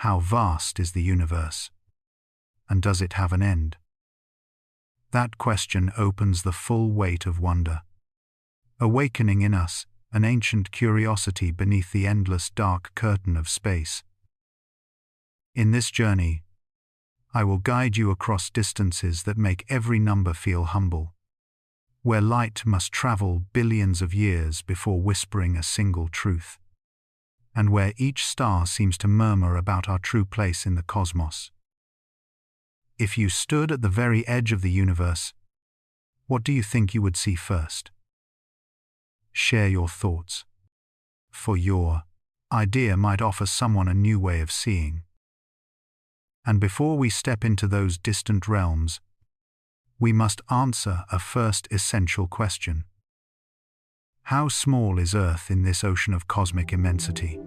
How vast is the universe? And does it have an end? That question opens the full weight of wonder, awakening in us an ancient curiosity beneath the endless dark curtain of space. In this journey, I will guide you across distances that make every number feel humble, where light must travel billions of years before whispering a single truth, and where each star seems to murmur about our true place in the cosmos. If you stood at the very edge of the universe, what do you think you would see first? Share your thoughts, for your idea might offer someone a new way of seeing. And before we step into those distant realms, we must answer a first essential question. How small is Earth in this ocean of cosmic immensity?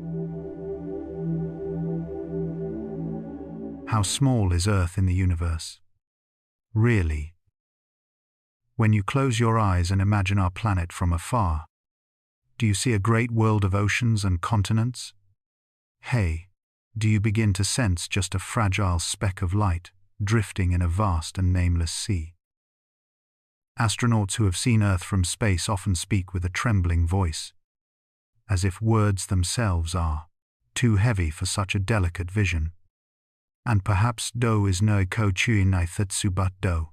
How small is Earth in the universe? Really? When you close your eyes and imagine our planet from afar, do you see a great world of oceans and continents? Hey, do you begin to sense just a fragile speck of light drifting in a vast and nameless sea? Astronauts who have seen Earth from space often speak with a trembling voice, as if words themselves are too heavy for such a delicate vision. And perhaps do is no ko chui nai thatsu but do.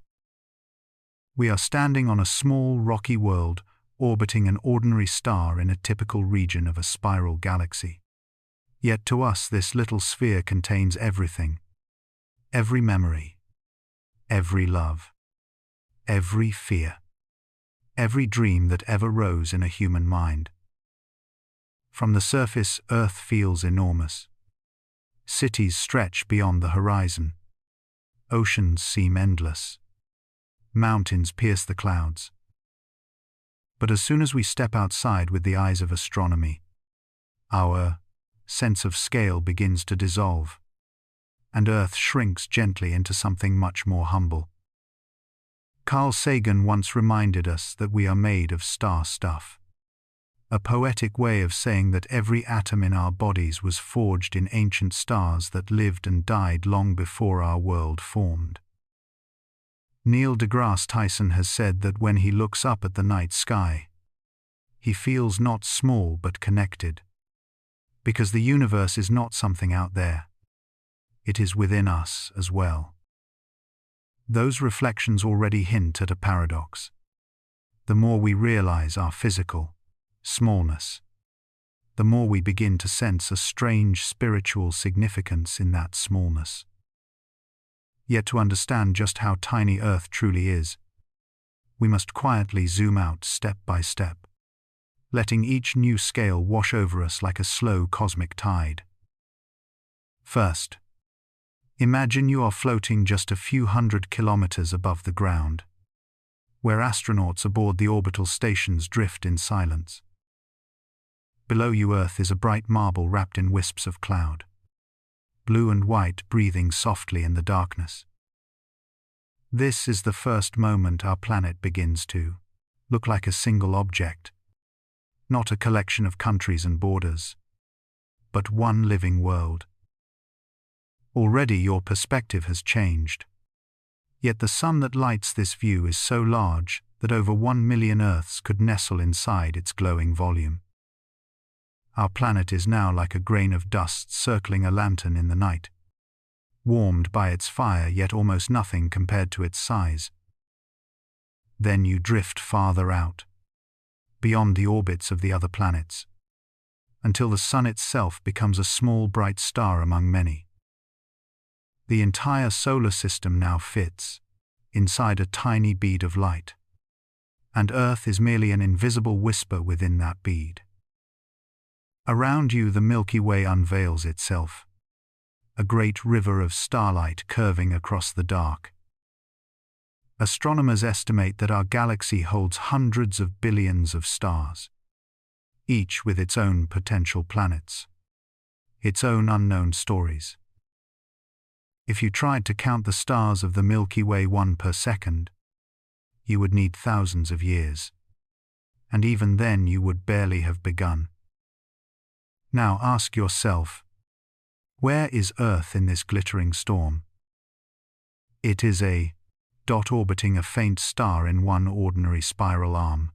We are standing on a small rocky world orbiting an ordinary star in a typical region of a spiral galaxy. Yet to us this little sphere contains everything, every memory, every love, every fear, every dream that ever rose in a human mind. From the surface, Earth feels enormous. Cities stretch beyond the horizon. Oceans seem endless. Mountains pierce the clouds. But as soon as we step outside with the eyes of astronomy, our sense of scale begins to dissolve, and Earth shrinks gently into something much more humble. Carl Sagan once reminded us that we are made of star stuff, a poetic way of saying that every atom in our bodies was forged in ancient stars that lived and died long before our world formed. Neil deGrasse Tyson has said that when he looks up at the night sky, he feels not small but connected, because the universe is not something out there. It is within us as well. Those reflections already hint at a paradox. The more we realize our physical smallness, the more we begin to sense a strange spiritual significance in that smallness. Yet to understand just how tiny Earth truly is, we must quietly zoom out step by step, letting each new scale wash over us like a slow cosmic tide. First, imagine you are floating just a few hundred kilometers above the ground, where astronauts aboard the orbital stations drift in silence. Below you, Earth is a bright marble wrapped in wisps of cloud, blue and white breathing softly in the darkness. This is the first moment our planet begins to look like a single object, not a collection of countries and borders, but one living world. Already your perspective has changed, yet the sun that lights this view is so large that over 1 million Earths could nestle inside its glowing volume. Our planet is now like a grain of dust circling a lantern in the night, warmed by its fire, yet almost nothing compared to its size. Then you drift farther out, beyond the orbits of the other planets, until the sun itself becomes a small bright star among many. The entire solar system now fits inside a tiny bead of light, and Earth is merely an invisible whisper within that bead. Around you, the Milky Way unveils itself, a great river of starlight curving across the dark. Astronomers estimate that our galaxy holds hundreds of billions of stars, each with its own potential planets, its own unknown stories. If you tried to count the stars of the Milky Way one per second, you would need thousands of years, and even then you would barely have begun. Now ask yourself, Where is Earth in this glittering storm? It is a dot orbiting a faint star in one ordinary spiral arm,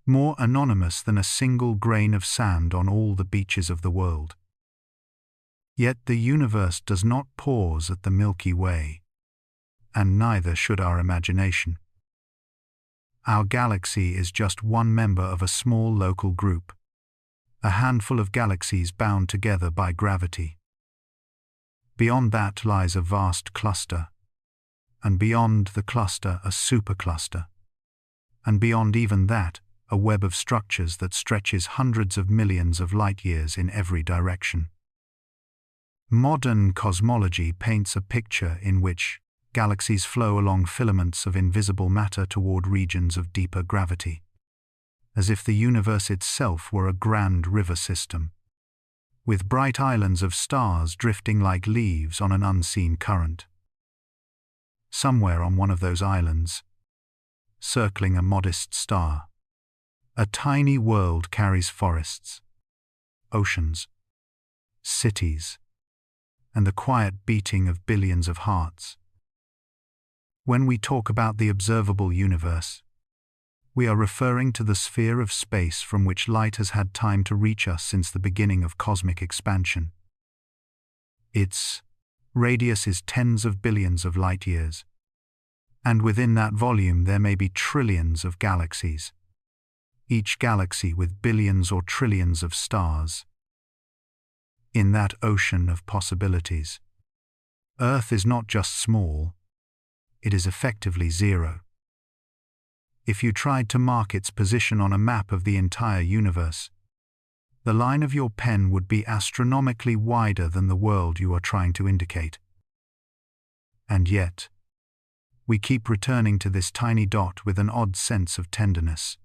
more anonymous than a single grain of sand on all the beaches of the world. Yet the universe does not pause at the Milky Way, and neither should our imagination. Our galaxy is just one member of a small local group, a handful of galaxies bound together by gravity. Beyond that lies a vast cluster, and beyond the cluster a supercluster, and beyond even that, a web of structures that stretches hundreds of millions of light-years in every direction. Modern cosmology paints a picture in which galaxies flow along filaments of invisible matter toward regions of deeper gravity, as if the universe itself were a grand river system, with bright islands of stars drifting like leaves on an unseen current. Somewhere on one of those islands, circling a modest star, a tiny world carries forests, oceans, cities, and the quiet beating of billions of hearts. When we talk about the observable universe, we are referring to the sphere of space from which light has had time to reach us since the beginning of cosmic expansion. Its radius is tens of billions of light-years, and within that volume there may be trillions of galaxies, each galaxy with billions or trillions of stars. In that ocean of possibilities, Earth is not just small, it is effectively zero. If you tried to mark its position on a map of the entire universe, the line of your pen would be astronomically wider than the world you are trying to indicate. And yet, we keep returning to this tiny dot with an odd sense of tenderness.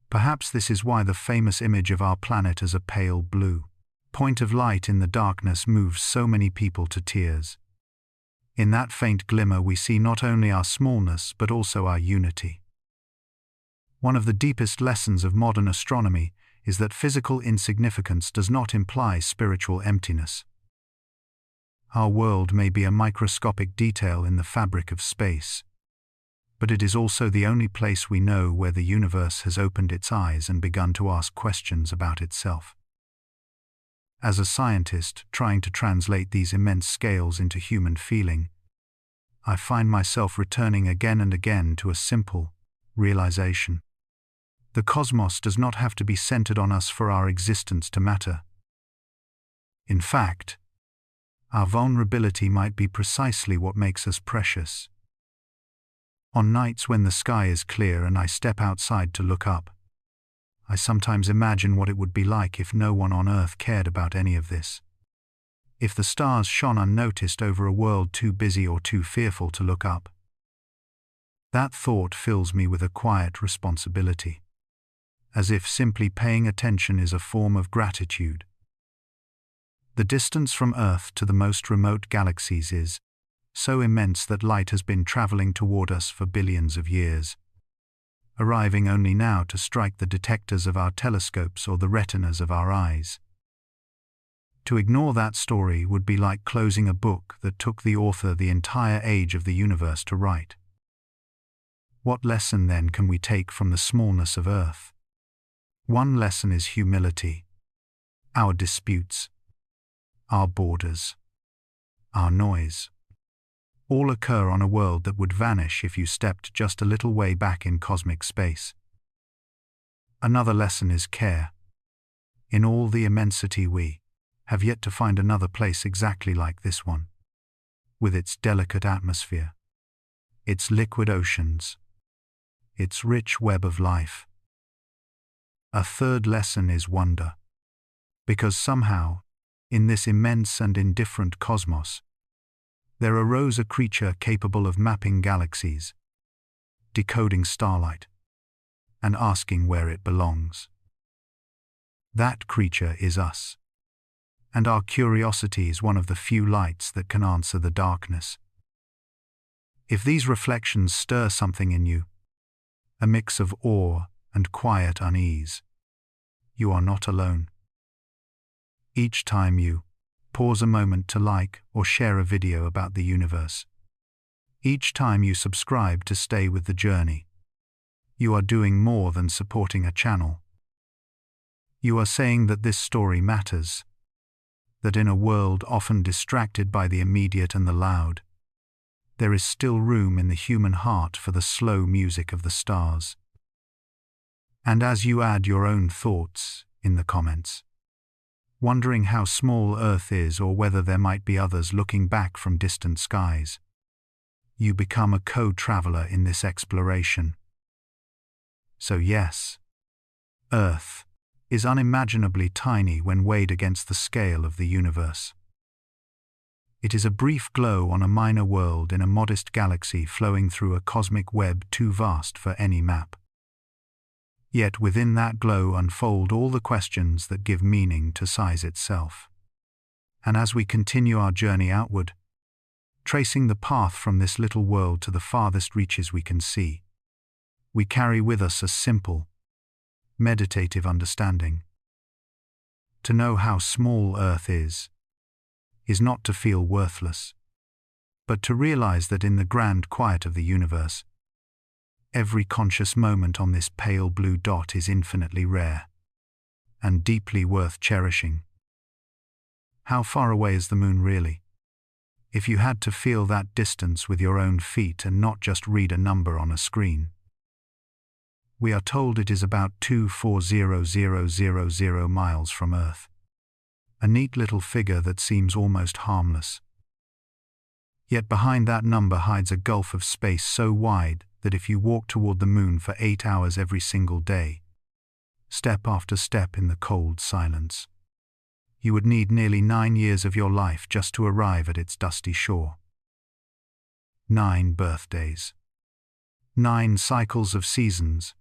Perhaps this is why the famous image of our planet as a pale blue point of light in the darkness moves so many people to tears. In that faint glimmer we see not only our smallness but also our unity. One of the deepest lessons of modern astronomy is that physical insignificance does not imply spiritual emptiness. Our world may be a microscopic detail in the fabric of space, but it is also the only place we know where the universe has opened its eyes and begun to ask questions about itself. As a scientist trying to translate these immense scales into human feeling, I find myself returning again and again to a simple realization. The cosmos does not have to be centered on us for our existence to matter. In fact, our vulnerability might be precisely what makes us precious. On nights when the sky is clear and I step outside to look up, I sometimes imagine what it would be like if no one on Earth cared about any of this. If the stars shone unnoticed over a world too busy or too fearful to look up. That thought fills me with a quiet responsibility, as if simply paying attention is a form of gratitude. The distance from Earth to the most remote galaxies is so immense that light has been traveling toward us for billions of years, arriving only now to strike the detectors of our telescopes or the retinas of our eyes. To ignore that story would be like closing a book that took the author the entire age of the universe to write. What lesson then can we take from the smallness of Earth? One lesson is humility. Our disputes, our borders, our noise, all occur on a world that would vanish if you stepped just a little way back in cosmic space. Another lesson is care. In all the immensity we have yet to find another place exactly like this one, with its delicate atmosphere, its liquid oceans, its rich web of life. A third lesson is wonder, because somehow, in this immense and indifferent cosmos, there arose a creature capable of mapping galaxies, decoding starlight, and asking where it belongs. That creature is us, and our curiosity is one of the few lights that can answer the darkness. If these reflections stir something in you, a mix of awe and quiet unease, you are not alone. Each time you pause a moment to like or share a video about the universe. Each time you subscribe to stay with the journey, you are doing more than supporting a channel. You are saying that this story matters, that in a world often distracted by the immediate and the loud, there is still room in the human heart for the slow music of the stars. And as you add your own thoughts in the comments, wondering how small Earth is or whether there might be others looking back from distant skies, you become a co-traveler in this exploration. So yes, Earth is unimaginably tiny when weighed against the scale of the universe. It is a brief glow on a minor world in a modest galaxy flowing through a cosmic web too vast for any map. Yet within that glow unfold all the questions that give meaning to size itself. And as we continue our journey outward, tracing the path from this little world to the farthest reaches we can see, we carry with us a simple, meditative understanding. To know how small Earth is not to feel worthless, but to realize that in the grand quiet of the universe, every conscious moment on this pale blue dot is infinitely rare and deeply worth cherishing. How far away is the moon really? If you had to feel that distance with your own feet and not just read a number on a screen. We are told it is about 240,000 miles from Earth. A neat little figure that seems almost harmless. Yet behind that number hides a gulf of space so wide that if you walk toward the moon for 8 hours every single day, step after step in the cold silence, you would need nearly 9 years of your life just to arrive at its dusty shore. 9 birthdays. 9 cycles of seasons,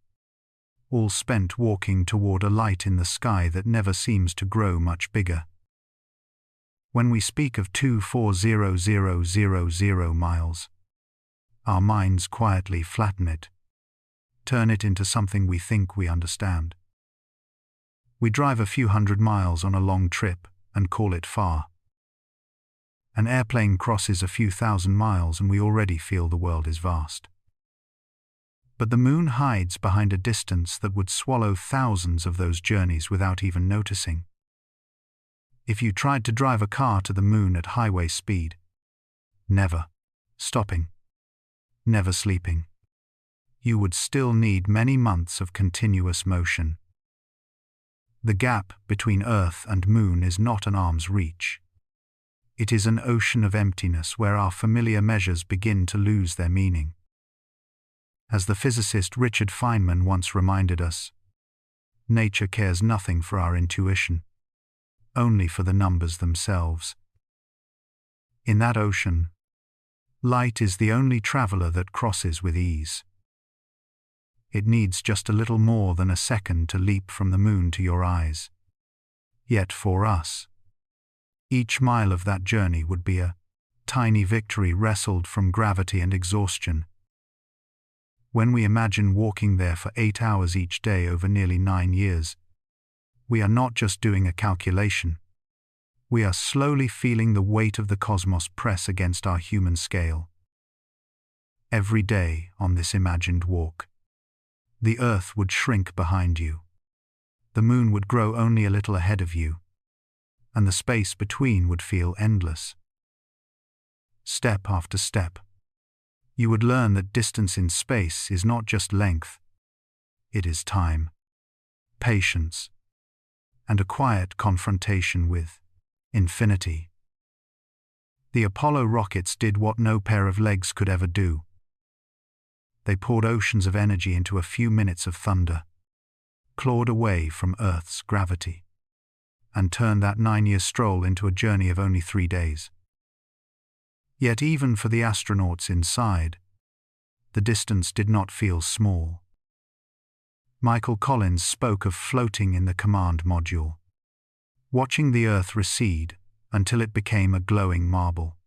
all spent walking toward a light in the sky that never seems to grow much bigger. When we speak of 240,000 miles, our minds quietly flatten it, turn it into something we think we understand. We drive a few hundred miles on a long trip and call it far. An airplane crosses a few thousand miles and we already feel the world is vast. But the moon hides behind a distance that would swallow thousands of those journeys without even noticing. If you tried to drive a car to the moon at highway speed, never stopping, never sleeping, you would still need many months of continuous motion. The gap between Earth and moon is not an arm's reach. It is an ocean of emptiness where our familiar measures begin to lose their meaning. As the physicist Richard Feynman once reminded us, nature cares nothing for our intuition, only for the numbers themselves. In that ocean, light is the only traveler that crosses with ease. It needs just a little more than a second to leap from the moon to your eyes. Yet for us, each mile of that journey would be a tiny victory wrestled from gravity and exhaustion. When we imagine walking there for 8 hours each day over nearly 9 years, we are not just doing a calculation. We are slowly feeling the weight of the cosmos press against our human scale. Every day on this imagined walk, the Earth would shrink behind you. The moon would grow only a little ahead of you, and the space between would feel endless. Step after step, you would learn that distance in space is not just length, it is time, patience, and a quiet confrontation with infinity. The Apollo rockets did what no pair of legs could ever do. They poured oceans of energy into a few minutes of thunder, clawed away from Earth's gravity, and turned that 9-year stroll into a journey of only 3 days. Yet even for the astronauts inside, the distance did not feel small. Michael Collins spoke of floating in the command module, watching the Earth recede until it became a glowing marble.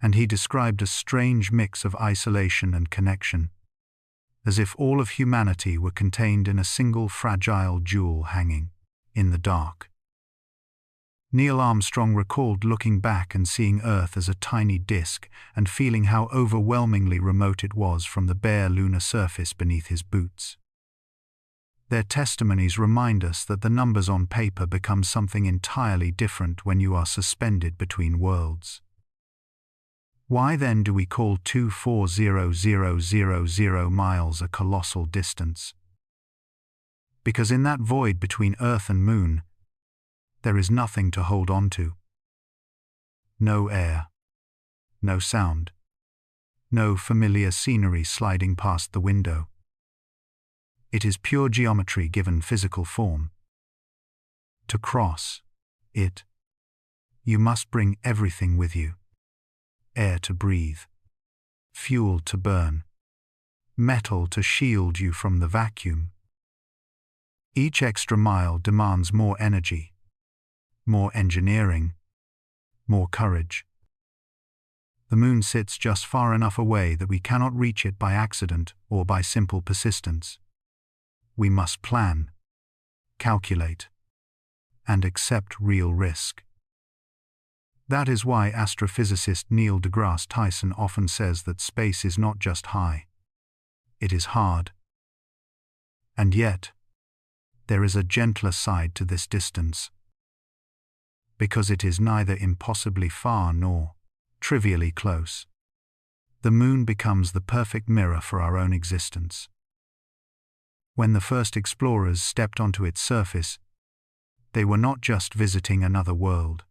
And he described a strange mix of isolation and connection, as if all of humanity were contained in a single fragile jewel hanging in the dark. Neil Armstrong recalled looking back and seeing Earth as a tiny disk and feeling how overwhelmingly remote it was from the bare lunar surface beneath his boots. Their testimonies remind us that the numbers on paper become something entirely different when you are suspended between worlds. Why then do we call 240,000 miles a colossal distance? Because in that void between Earth and Moon, there is nothing to hold on to. No air, no sound, no familiar scenery sliding past the window. It is pure geometry given physical form. To cross it, you must bring everything with you. Air to breathe, fuel to burn, metal to shield you from the vacuum. Each extra mile demands more energy, more engineering, more courage. The Moon sits just far enough away that we cannot reach it by accident or by simple persistence. We must plan, calculate, and accept real risk. That is why astrophysicist Neil deGrasse Tyson often says that space is not just high, it is hard. And yet, there is a gentler side to this distance. Because it is neither impossibly far nor trivially close, the Moon becomes the perfect mirror for our own existence. When the first explorers stepped onto its surface, they were not just visiting another world.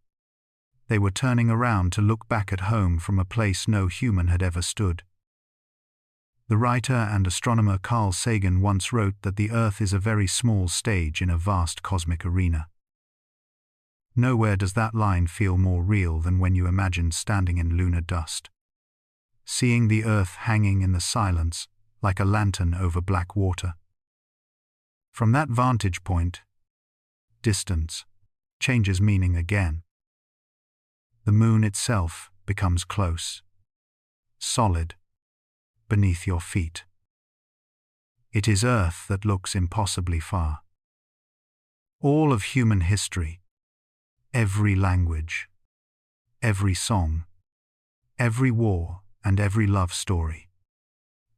They were turning around to look back at home from a place no human had ever stood. The writer and astronomer Carl Sagan once wrote that the Earth is a very small stage in a vast cosmic arena. Nowhere does that line feel more real than when you imagine standing in lunar dust, seeing the Earth hanging in the silence like a lantern over black water. From that vantage point, distance changes meaning again. The Moon itself becomes close, solid, beneath your feet. It is Earth that looks impossibly far. All of human history, every language, every song, every war, and every love story,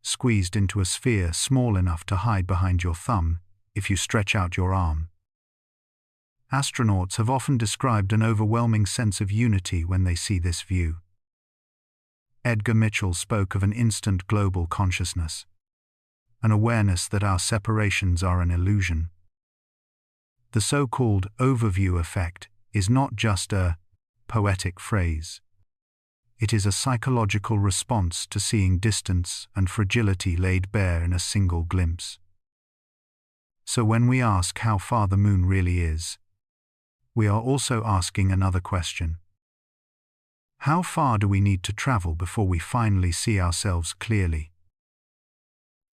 squeezed into a sphere small enough to hide behind your thumb if you stretch out your arm. Astronauts have often described an overwhelming sense of unity when they see this view. Edgar Mitchell spoke of an instant global consciousness, an awareness that our separations are an illusion. The so-called overview effect is not just a poetic phrase. It is a psychological response to seeing distance and fragility laid bare in a single glimpse. So when we ask how far the Moon really is, we are also asking another question. How far do we need to travel before we finally see ourselves clearly?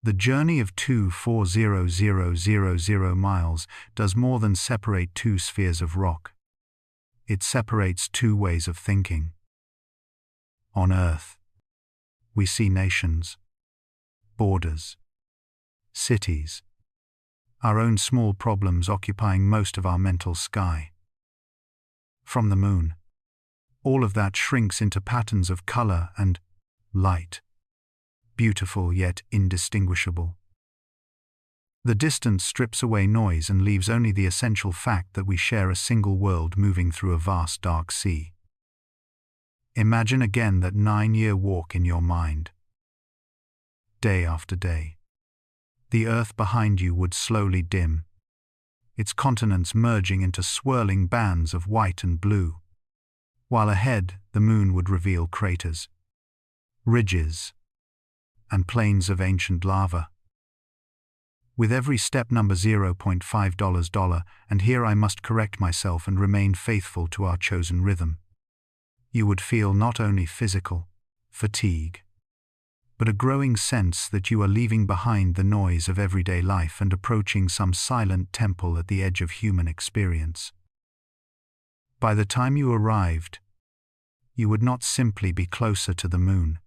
The journey of 240,000 miles does more than separate two spheres of rock. It separates two ways of thinking. On Earth, we see nations, borders, cities, our own small problems occupying most of our mental sky. From the Moon, all of that shrinks into patterns of color and light, beautiful yet indistinguishable. The distance strips away noise and leaves only the essential fact that we share a single world moving through a vast dark sea. Imagine again that 9-year walk in your mind. Day after day, the Earth behind you would slowly dim, its continents merging into swirling bands of white and blue, while ahead the Moon would reveal craters, ridges, and plains of ancient lava. With every step number $0.5, and here I must correct myself and remain faithful to our chosen rhythm, you would feel not only physical fatigue, but a growing sense that you are leaving behind the noise of everyday life and approaching some silent temple at the edge of human experience. By the time you arrived, you would not simply be closer to the Moon.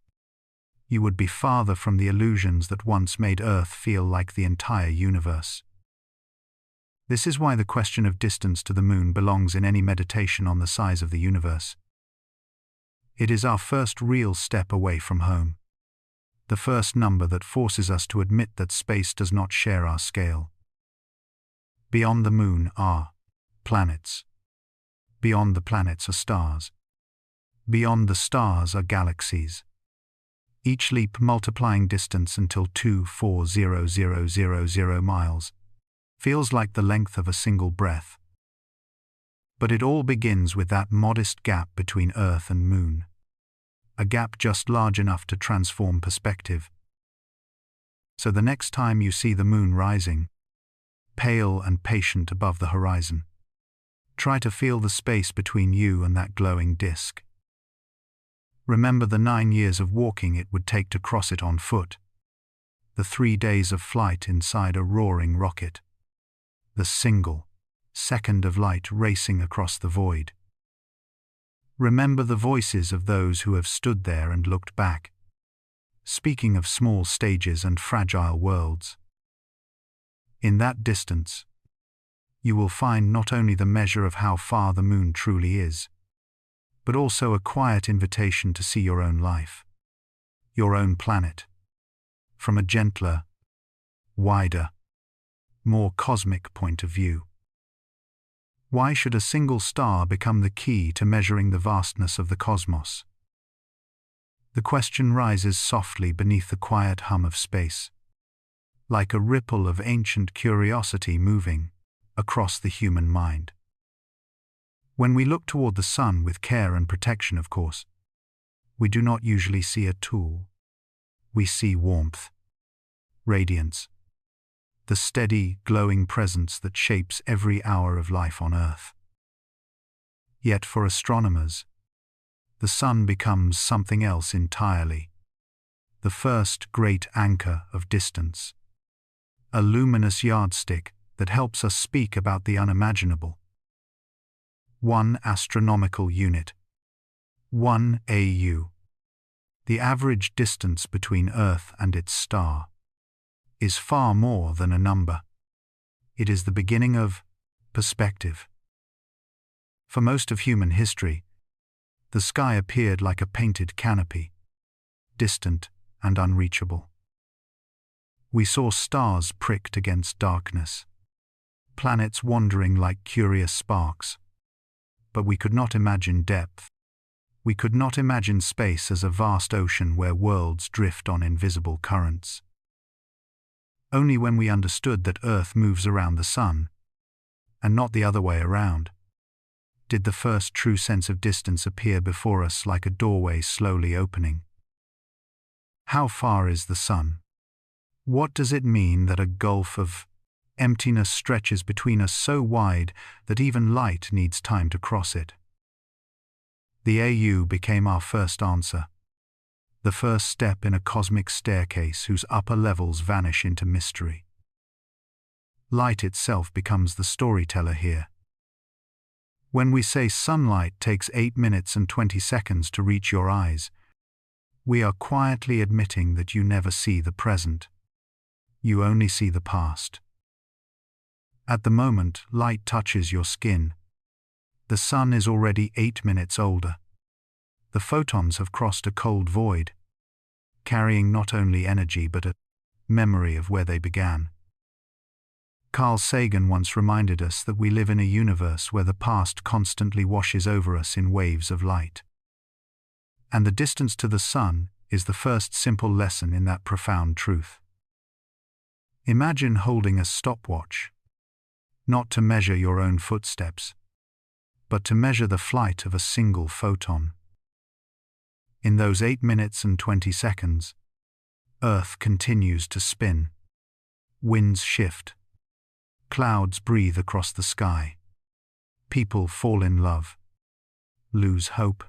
You would be farther from the illusions that once made Earth feel like the entire universe. This is why the question of distance to the moon belongs in any meditation on the size of the universe. It is our first real step away from home. The first number that forces us to admit that space does not share our scale. Beyond the moon are planets. Beyond the planets are stars. Beyond the stars are galaxies. Each leap multiplying distance until 2,400,000 miles feels like the length of a single breath. But it all begins with that modest gap between Earth and Moon. A gap just large enough to transform perspective. So the next time you see the moon rising, pale and patient above the horizon, try to feel the space between you and that glowing disk. Remember the 9 years of walking it would take to cross it on foot, the 3 days of flight inside a roaring rocket, the single second of light racing across the void. Remember the voices of those who have stood there and looked back, speaking of small stages and fragile worlds. In that distance, you will find not only the measure of how far the moon truly is, but also a quiet invitation to see your own life, your own planet, from a gentler, wider, more cosmic point of view. Why should a single star become the key to measuring the vastness of the cosmos? The question rises softly beneath the quiet hum of space, like a ripple of ancient curiosity moving across the human mind. When we look toward the sun with care and protection, of course, we do not usually see a tool. We see warmth, radiance, the steady, glowing presence that shapes every hour of life on Earth. Yet for astronomers, the sun becomes something else entirely, the first great anchor of distance, a luminous yardstick that helps us speak about the unimaginable. 1 astronomical unit, 1 AU, the average distance between Earth and its star, is far more than a number. It is the beginning of perspective. For most of human history, the sky appeared like a painted canopy, distant and unreachable. We saw stars pricked against darkness, planets wandering like curious sparks. But we could not imagine depth. We could not imagine space as a vast ocean where worlds drift on invisible currents. Only when we understood that Earth moves around the sun, and not the other way around, did the first true sense of distance appear before us like a doorway slowly opening. How far is the sun? What does it mean that a gulf of emptiness stretches between us so wide that even light needs time to cross it? The AU became our first answer, the first step in a cosmic staircase whose upper levels vanish into mystery. Light itself becomes the storyteller here. When we say sunlight takes 8 minutes and 20 seconds to reach your eyes, we are quietly admitting that you never see the present. You only see the past. At the moment light touches your skin, the sun is already 8 minutes older. The photons have crossed a cold void, carrying not only energy but a memory of where they began. Carl Sagan once reminded us that we live in a universe where the past constantly washes over us in waves of light. And the distance to the sun is the first simple lesson in that profound truth. Imagine holding a stopwatch, not to measure your own footsteps, but to measure the flight of a single photon. In those 8 minutes and 20 seconds, Earth continues to spin. Winds shift. Clouds breathe across the sky. People fall in love, lose hope,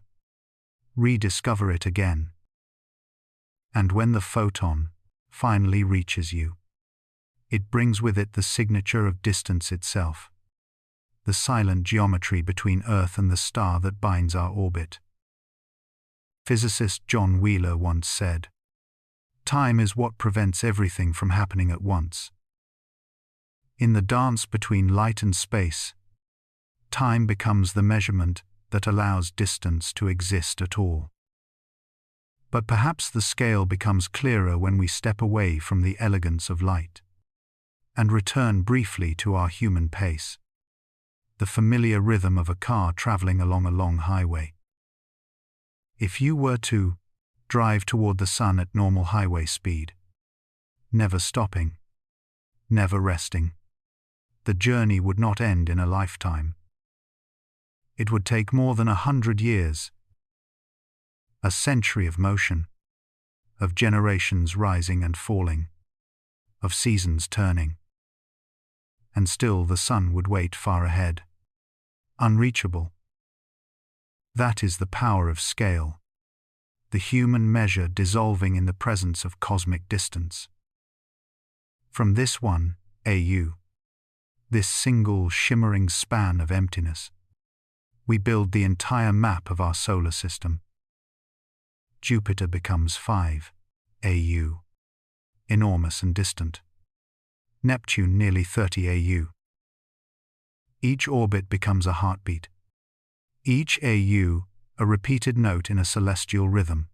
rediscover it again. And when the photon finally reaches you, it brings with it the signature of distance itself, the silent geometry between Earth and the star that binds our orbit. Physicist John Wheeler once said, "Time is what prevents everything from happening at once." In the dance between light and space, time becomes the measurement that allows distance to exist at all. But perhaps the scale becomes clearer when we step away from the elegance of light and return briefly to our human pace, the familiar rhythm of a car traveling along a long highway. If you were to drive toward the sun at normal highway speed, never stopping, never resting, the journey would not end in a lifetime. It would take more than 100 years, a century of motion, of generations rising and falling, of seasons turning. And still the sun would wait far ahead, unreachable. That is the power of scale, the human measure dissolving in the presence of cosmic distance. From this one, AU, this single shimmering span of emptiness, we build the entire map of our solar system. Jupiter becomes 5 AU, enormous and distant. Neptune nearly 30 AU. Each orbit becomes a heartbeat. Each AU, a repeated note in a celestial rhythm.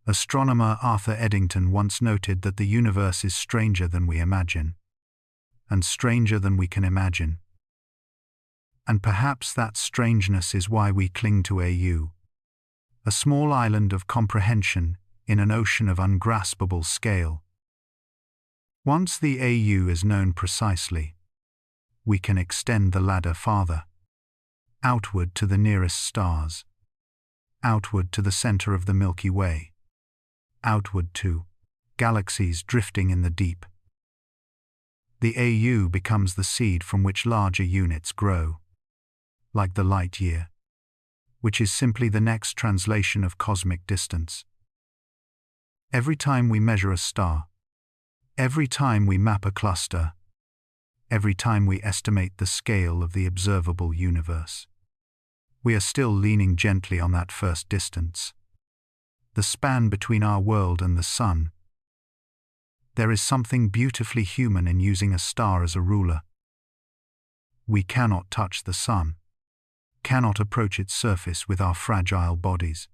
Astronomer Arthur Eddington once noted that the universe is stranger than we imagine, and stranger than we can imagine. And perhaps that strangeness is why we cling to AU, a small island of comprehension in an ocean of ungraspable scale. Once the AU is known precisely, we can extend the ladder farther, outward to the nearest stars, outward to the center of the Milky Way, outward to galaxies drifting in the deep. The AU becomes the seed from which larger units grow, like the light year, which is simply the next translation of cosmic distance. Every time we measure a star, every time we map a cluster, every time we estimate the scale of the observable universe, we are still leaning gently on that first distance, the span between our world and the sun. There is something beautifully human in using a star as a ruler. We cannot touch the sun, cannot approach its surface with our fragile bodies.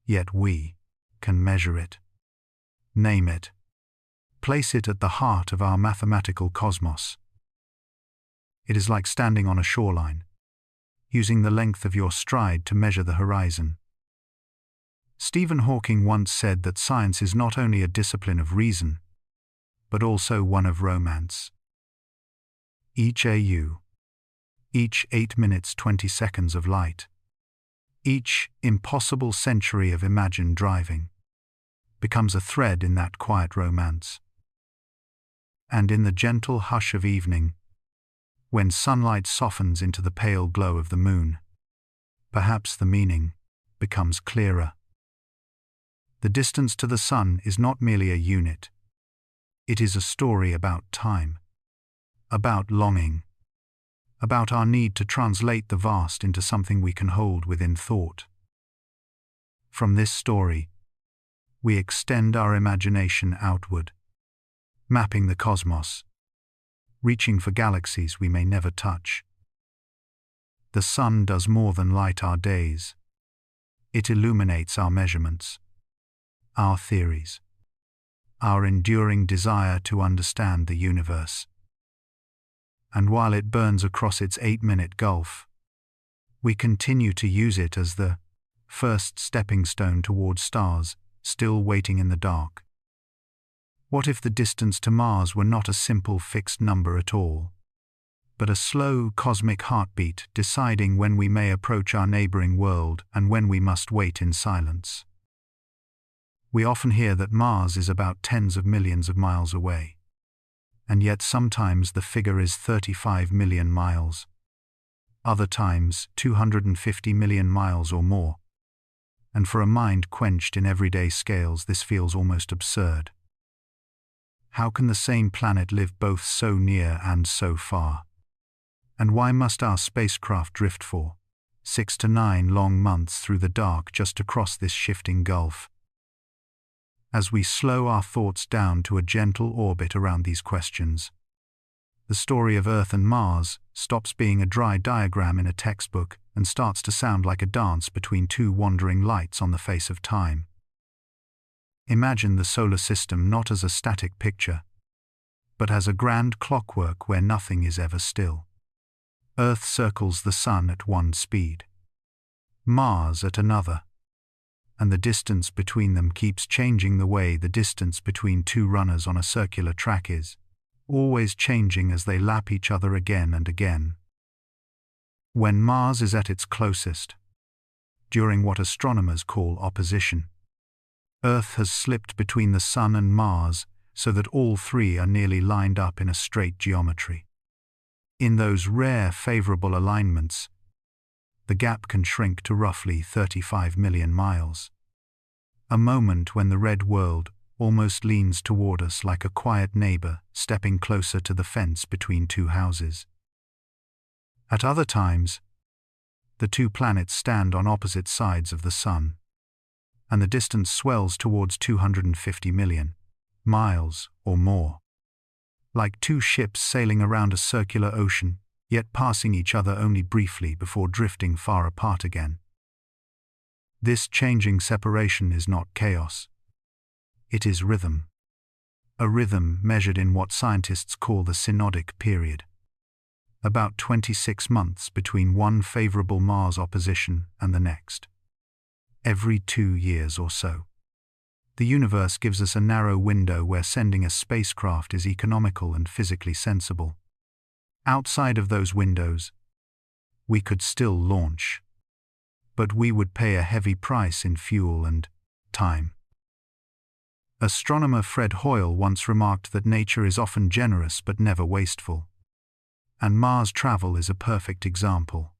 Yet we can measure it, name it, place it at the heart of our mathematical cosmos. It is like standing on a shoreline, using the length of your stride to measure the horizon. Stephen Hawking once said that science is not only a discipline of reason, but also one of romance. Each AU, each 8 minutes 20 seconds of light, each impossible century of imagined driving, becomes a thread in that quiet romance. And in the gentle hush of evening, when sunlight softens into the pale glow of the moon, perhaps the meaning becomes clearer. The distance to the sun is not merely a unit. It is a story about time, about longing, about our need to translate the vast into something we can hold within thought. From this story, we extend our imagination outward, mapping the cosmos, reaching for galaxies we may never touch. The sun does more than light our days. It illuminates our measurements, our theories, our enduring desire to understand the universe. And while it burns across its 8-minute gulf, we continue to use it as the first stepping stone toward stars still waiting in the dark. What if the distance to Mars were not a simple fixed number at all, but a slow cosmic heartbeat deciding when we may approach our neighboring world and when we must wait in silence? We often hear that Mars is about tens of millions of miles away, and yet sometimes the figure is 35 million miles, other times 250 million miles or more, and for a mind quenched in everyday scales this feels almost absurd. How can the same planet live both so near and so far? And why must our spacecraft drift for 6 to 9 long months through the dark just to cross this shifting gulf? As we slow our thoughts down to a gentle orbit around these questions, the story of Earth and Mars stops being a dry diagram in a textbook and starts to sound like a dance between two wandering lights on the face of time. Imagine the solar system not as a static picture, but as a grand clockwork where nothing is ever still. Earth circles the Sun at one speed, Mars at another, and the distance between them keeps changing the way the distance between two runners on a circular track is, always changing as they lap each other again and again. When Mars is at its closest, during what astronomers call opposition, Earth has slipped between the Sun and Mars so that all three are nearly lined up in a straight geometry. In those rare favorable alignments, the gap can shrink to roughly 35 million miles. A moment when the red world almost leans toward us like a quiet neighbor stepping closer to the fence between two houses. At other times, the two planets stand on opposite sides of the Sun, and the distance swells towards 250 million miles or more. Like two ships sailing around a circular ocean, yet passing each other only briefly before drifting far apart again. This changing separation is not chaos. It is rhythm. A rhythm measured in what scientists call the synodic period. About 26 months between one favorable Mars opposition and the next. Every 2 years or so. The universe gives us a narrow window where sending a spacecraft is economical and physically sensible. Outside of those windows, we could still launch, but we would pay a heavy price in fuel and time. Astronomer Fred Hoyle once remarked that nature is often generous but never wasteful. And Mars travel is a perfect example.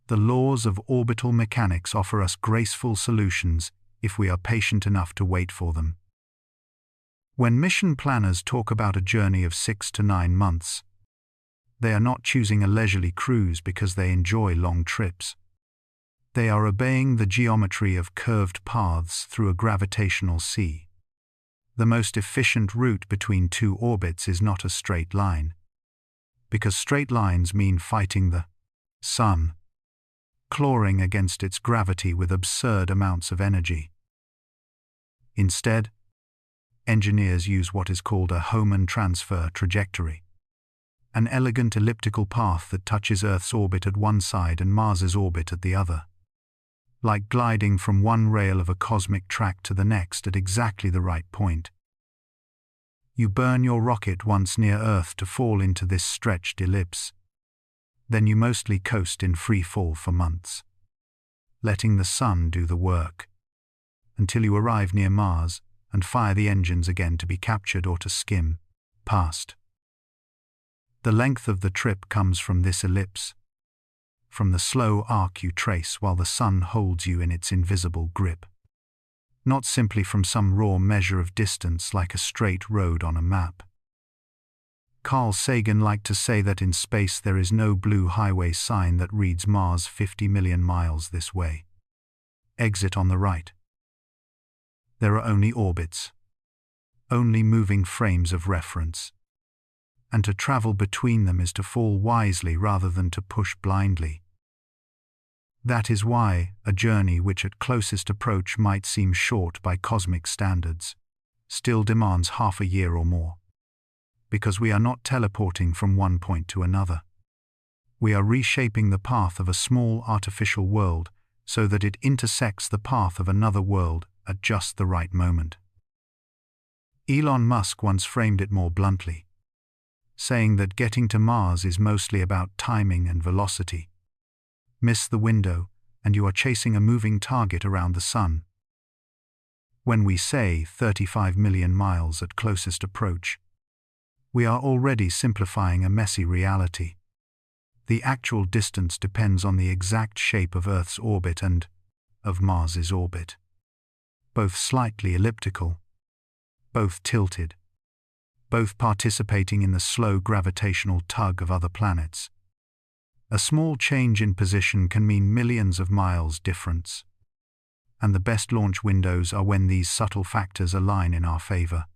The laws of orbital mechanics offer us graceful solutions if we are patient enough to wait for them. When mission planners talk about a journey of 6 to 9 months, they are not choosing a leisurely cruise because they enjoy long trips. They are obeying the geometry of curved paths through a gravitational sea. The most efficient route between two orbits is not a straight line, because straight lines mean fighting the Sun, clawing against its gravity with absurd amounts of energy. Instead, engineers use what is called a Hohmann transfer trajectory, an elegant elliptical path that touches Earth's orbit at one side and Mars's orbit at the other. Like gliding from one rail of a cosmic track to the next at exactly the right point. You burn your rocket once near Earth to fall into this stretched ellipse. Then you mostly coast in free fall for months, letting the Sun do the work, until you arrive near Mars and fire the engines again to be captured or to skim past. The length of the trip comes from this ellipse, from the slow arc you trace while the Sun holds you in its invisible grip. Not simply from some raw measure of distance like a straight road on a map. Carl Sagan liked to say that in space there is no blue highway sign that reads Mars 50 million miles this way. Exit on the right. There are only orbits, only moving frames of reference. And to travel between them is to fall wisely rather than to push blindly. That is why a journey which at closest approach might seem short by cosmic standards still demands half a year or more. Because we are not teleporting from one point to another. We are reshaping the path of a small artificial world so that it intersects the path of another world at just the right moment. Elon Musk once framed it more bluntly, saying that getting to Mars is mostly about timing and velocity. Miss the window, and you are chasing a moving target around the Sun. When we say 35 million miles at closest approach, we are already simplifying a messy reality. The actual distance depends on the exact shape of Earth's orbit and of Mars's orbit. Both slightly elliptical, both tilted, both participating in the slow gravitational tug of other planets. A small change in position can mean millions of miles difference. And the best launch windows are when these subtle factors align in our favor.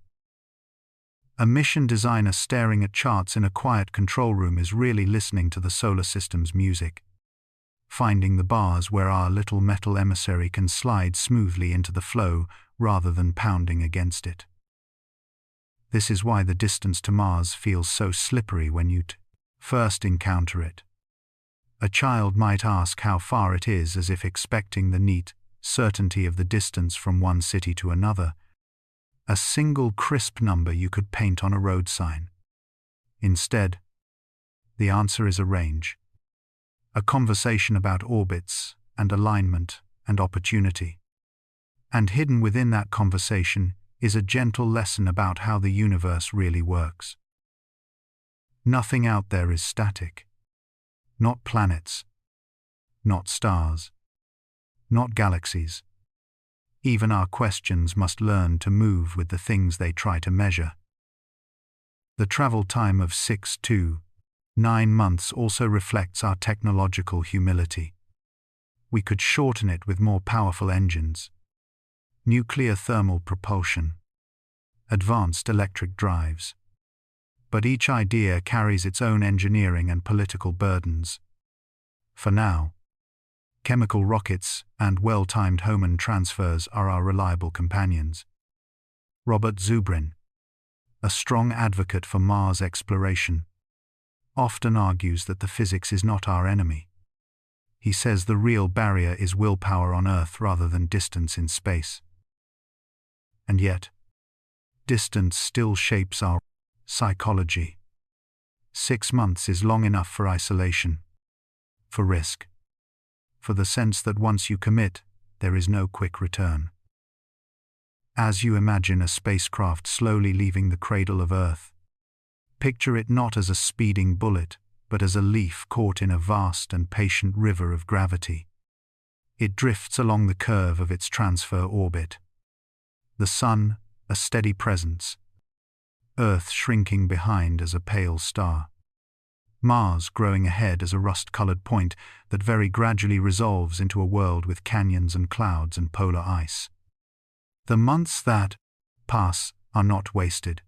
A mission designer staring at charts in a quiet control room is really listening to the solar system's music, finding the bars where our little metal emissary can slide smoothly into the flow rather than pounding against it. This is why the distance to Mars feels so slippery when you first encounter it. A child might ask how far it is, as if expecting the neat certainty of the distance from one city to another, a single crisp number you could paint on a road sign. Instead, the answer is a range, a conversation about orbits and alignment and opportunity. And hidden within that conversation is a gentle lesson about how the universe really works. Nothing out there is static. Not planets, not stars, not galaxies. Even our questions must learn to move with the things they try to measure. The travel time of 6 to 9 months also reflects our technological humility. We could shorten it with more powerful engines, nuclear thermal propulsion, advanced electric drives. But each idea carries its own engineering and political burdens. For now, chemical rockets and well-timed Hohmann transfers are our reliable companions. Robert Zubrin, a strong advocate for Mars exploration, often argues that the physics is not our enemy. He says the real barrier is willpower on Earth rather than distance in space. And yet, distance still shapes our psychology. 6 months is long enough for isolation, for risk, for the sense that once you commit, there is no quick return. As you imagine a spacecraft slowly leaving the cradle of Earth, picture it not as a speeding bullet, but as a leaf caught in a vast and patient river of gravity. It drifts along the curve of its transfer orbit. The Sun, a steady presence, Earth shrinking behind as a pale star, Mars growing ahead as a rust-colored point that very gradually resolves into a world with canyons and clouds and polar ice. The months that pass are not wasted.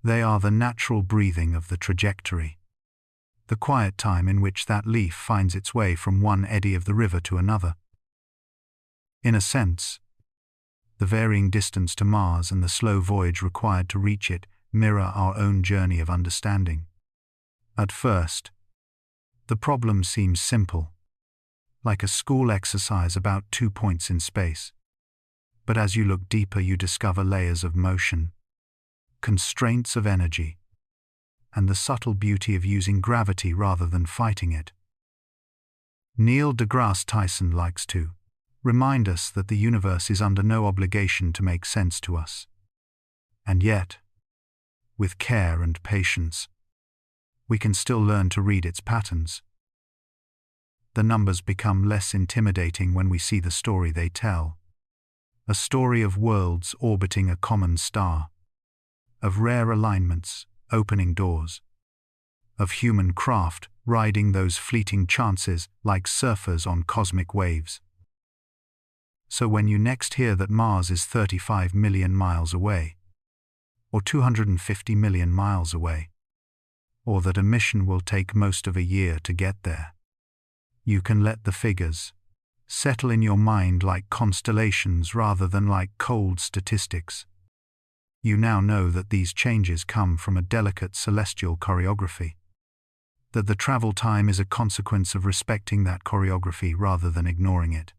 They are the natural breathing of the trajectory, the quiet time in which that leaf finds its way from one eddy of the river to another. In a sense, the varying distance to Mars and the slow voyage required to reach it mirror our own journey of understanding. At first, the problem seems simple, like a school exercise about 2 points in space. But as you look deeper, you discover layers of motion, constraints of energy, and the subtle beauty of using gravity rather than fighting it. Neil deGrasse Tyson likes to remind us that the universe is under no obligation to make sense to us. And yet, with care and patience, we can still learn to read its patterns. The numbers become less intimidating when we see the story they tell. A story of worlds orbiting a common star, of rare alignments opening doors, of human craft riding those fleeting chances like surfers on cosmic waves. So when you next hear that Mars is 35 million miles away, or 250 million miles away, or that a mission will take most of a year to get there, you can let the figures settle in your mind like constellations rather than like cold statistics. You now know that these changes come from a delicate celestial choreography, that the travel time is a consequence of respecting that choreography rather than ignoring it,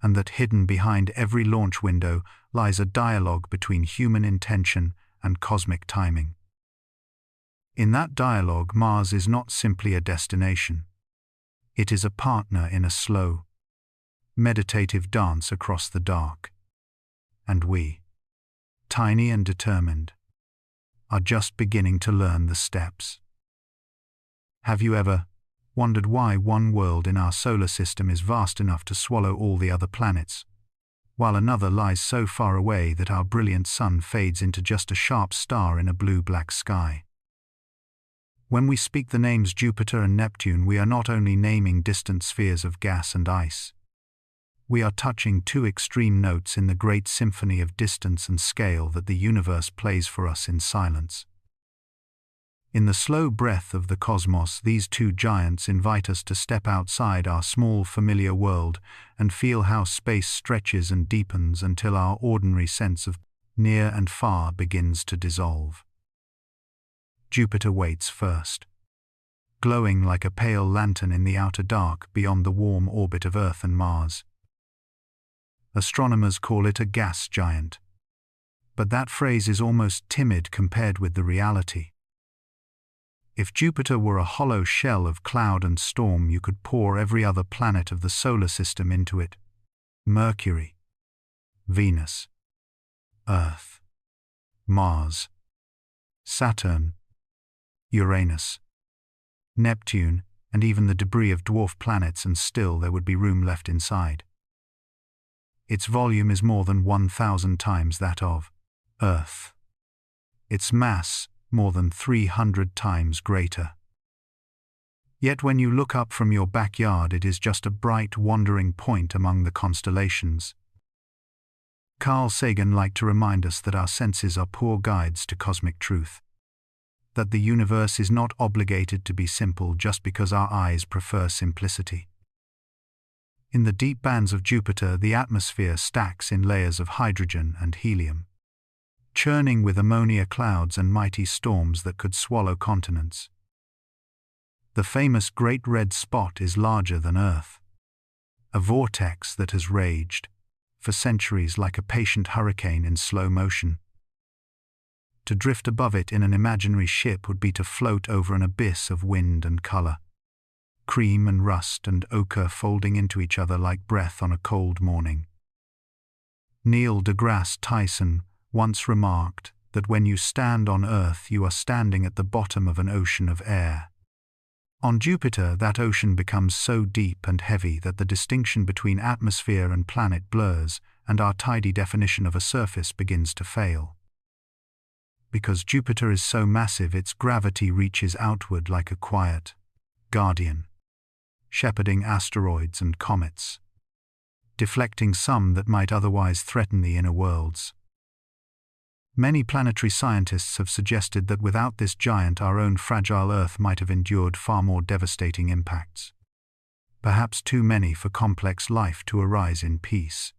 and that hidden behind every launch window lies a dialogue between human intention and cosmic timing. In that dialogue, Mars is not simply a destination. It is a partner in a slow, meditative dance across the dark. And we, tiny and determined, are just beginning to learn the steps. Have you ever wondered why one world in our solar system is vast enough to swallow all the other planets, while another lies so far away that our brilliant sun fades into just a sharp star in a blue-black sky? When we speak the names Jupiter and Neptune, we are not only naming distant spheres of gas and ice. we are touching two extreme notes in the great symphony of distance and scale that the universe plays for us in silence. In the slow breath of the cosmos, these two giants invite us to step outside our small familiar world and feel how space stretches and deepens until our ordinary sense of near and far begins to dissolve. Jupiter waits first, glowing like a pale lantern in the outer dark beyond the warm orbit of Earth and Mars. Astronomers call it a gas giant, but that phrase is almost timid compared with the reality. If Jupiter were a hollow shell of cloud and storm, you could pour every other planet of the solar system into it: Mercury, Venus, Earth, Mars, Saturn, Uranus, Neptune, and even the debris of dwarf planets, and still there would be room left inside. Its volume is more than 1,000 times that of Earth. Its mass more than 300 times greater. Yet when you look up from your backyard, it is just a bright, wandering point among the constellations. Carl Sagan liked to remind us that our senses are poor guides to cosmic truth, that the universe is not obligated to be simple just because our eyes prefer simplicity. In the deep bands of Jupiter, the atmosphere stacks in layers of hydrogen and helium, churning with ammonia clouds and mighty storms that could swallow continents. The famous Great Red Spot is larger than Earth, a vortex that has raged for centuries like a patient hurricane in slow motion. To drift above it in an imaginary ship would be to float over an abyss of wind and color, cream and rust and ochre folding into each other like breath on a cold morning. Neil deGrasse Tyson once remarked that when you stand on Earth, you are standing at the bottom of an ocean of air. On Jupiter, that ocean becomes so deep and heavy that the distinction between atmosphere and planet blurs, and our tidy definition of a surface begins to fail. Because Jupiter is so massive, its gravity reaches outward like a quiet guardian, shepherding asteroids and comets, deflecting some that might otherwise threaten the inner worlds. Many planetary scientists have suggested that without this giant, our own fragile Earth might have endured far more devastating impacts. Perhaps too many for complex life to arise in peace.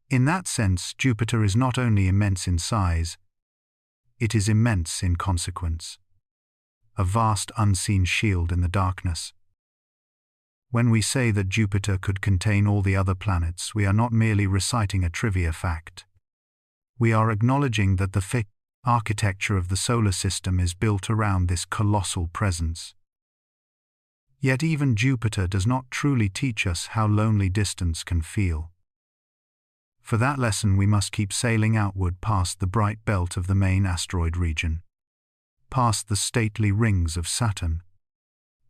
In that sense, Jupiter is not only immense in size, it is immense in consequence. A vast unseen shield in the darkness. When we say that Jupiter could contain all the other planets, we are not merely reciting a trivia fact. We are acknowledging that the thick architecture of the solar system is built around this colossal presence. Yet even Jupiter does not truly teach us how lonely distance can feel. For that lesson, we must keep sailing outward past the bright belt of the main asteroid region, past the stately rings of Saturn,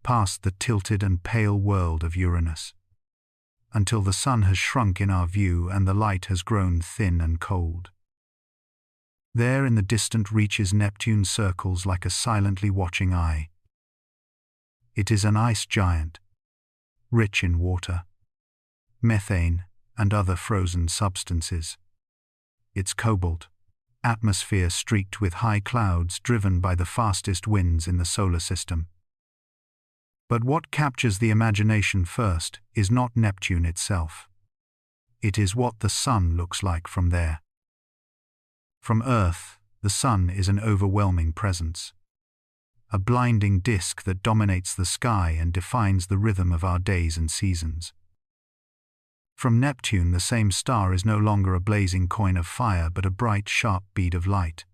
past the tilted and pale world of Uranus, until the sun has shrunk in our view and the light has grown thin and cold. There in the distant reaches Neptune circles like a silently watching eye. It is an ice giant, rich in water, methane, and other frozen substances. Its cobalt atmosphere streaked with high clouds driven by the fastest winds in the solar system. But what captures the imagination first is not Neptune itself. It is what the sun looks like from there. From Earth, the sun is an overwhelming presence, a blinding disk that dominates the sky and defines the rhythm of our days and seasons. From Neptune, the same star is no longer a blazing coin of fire but a bright, sharp bead of light,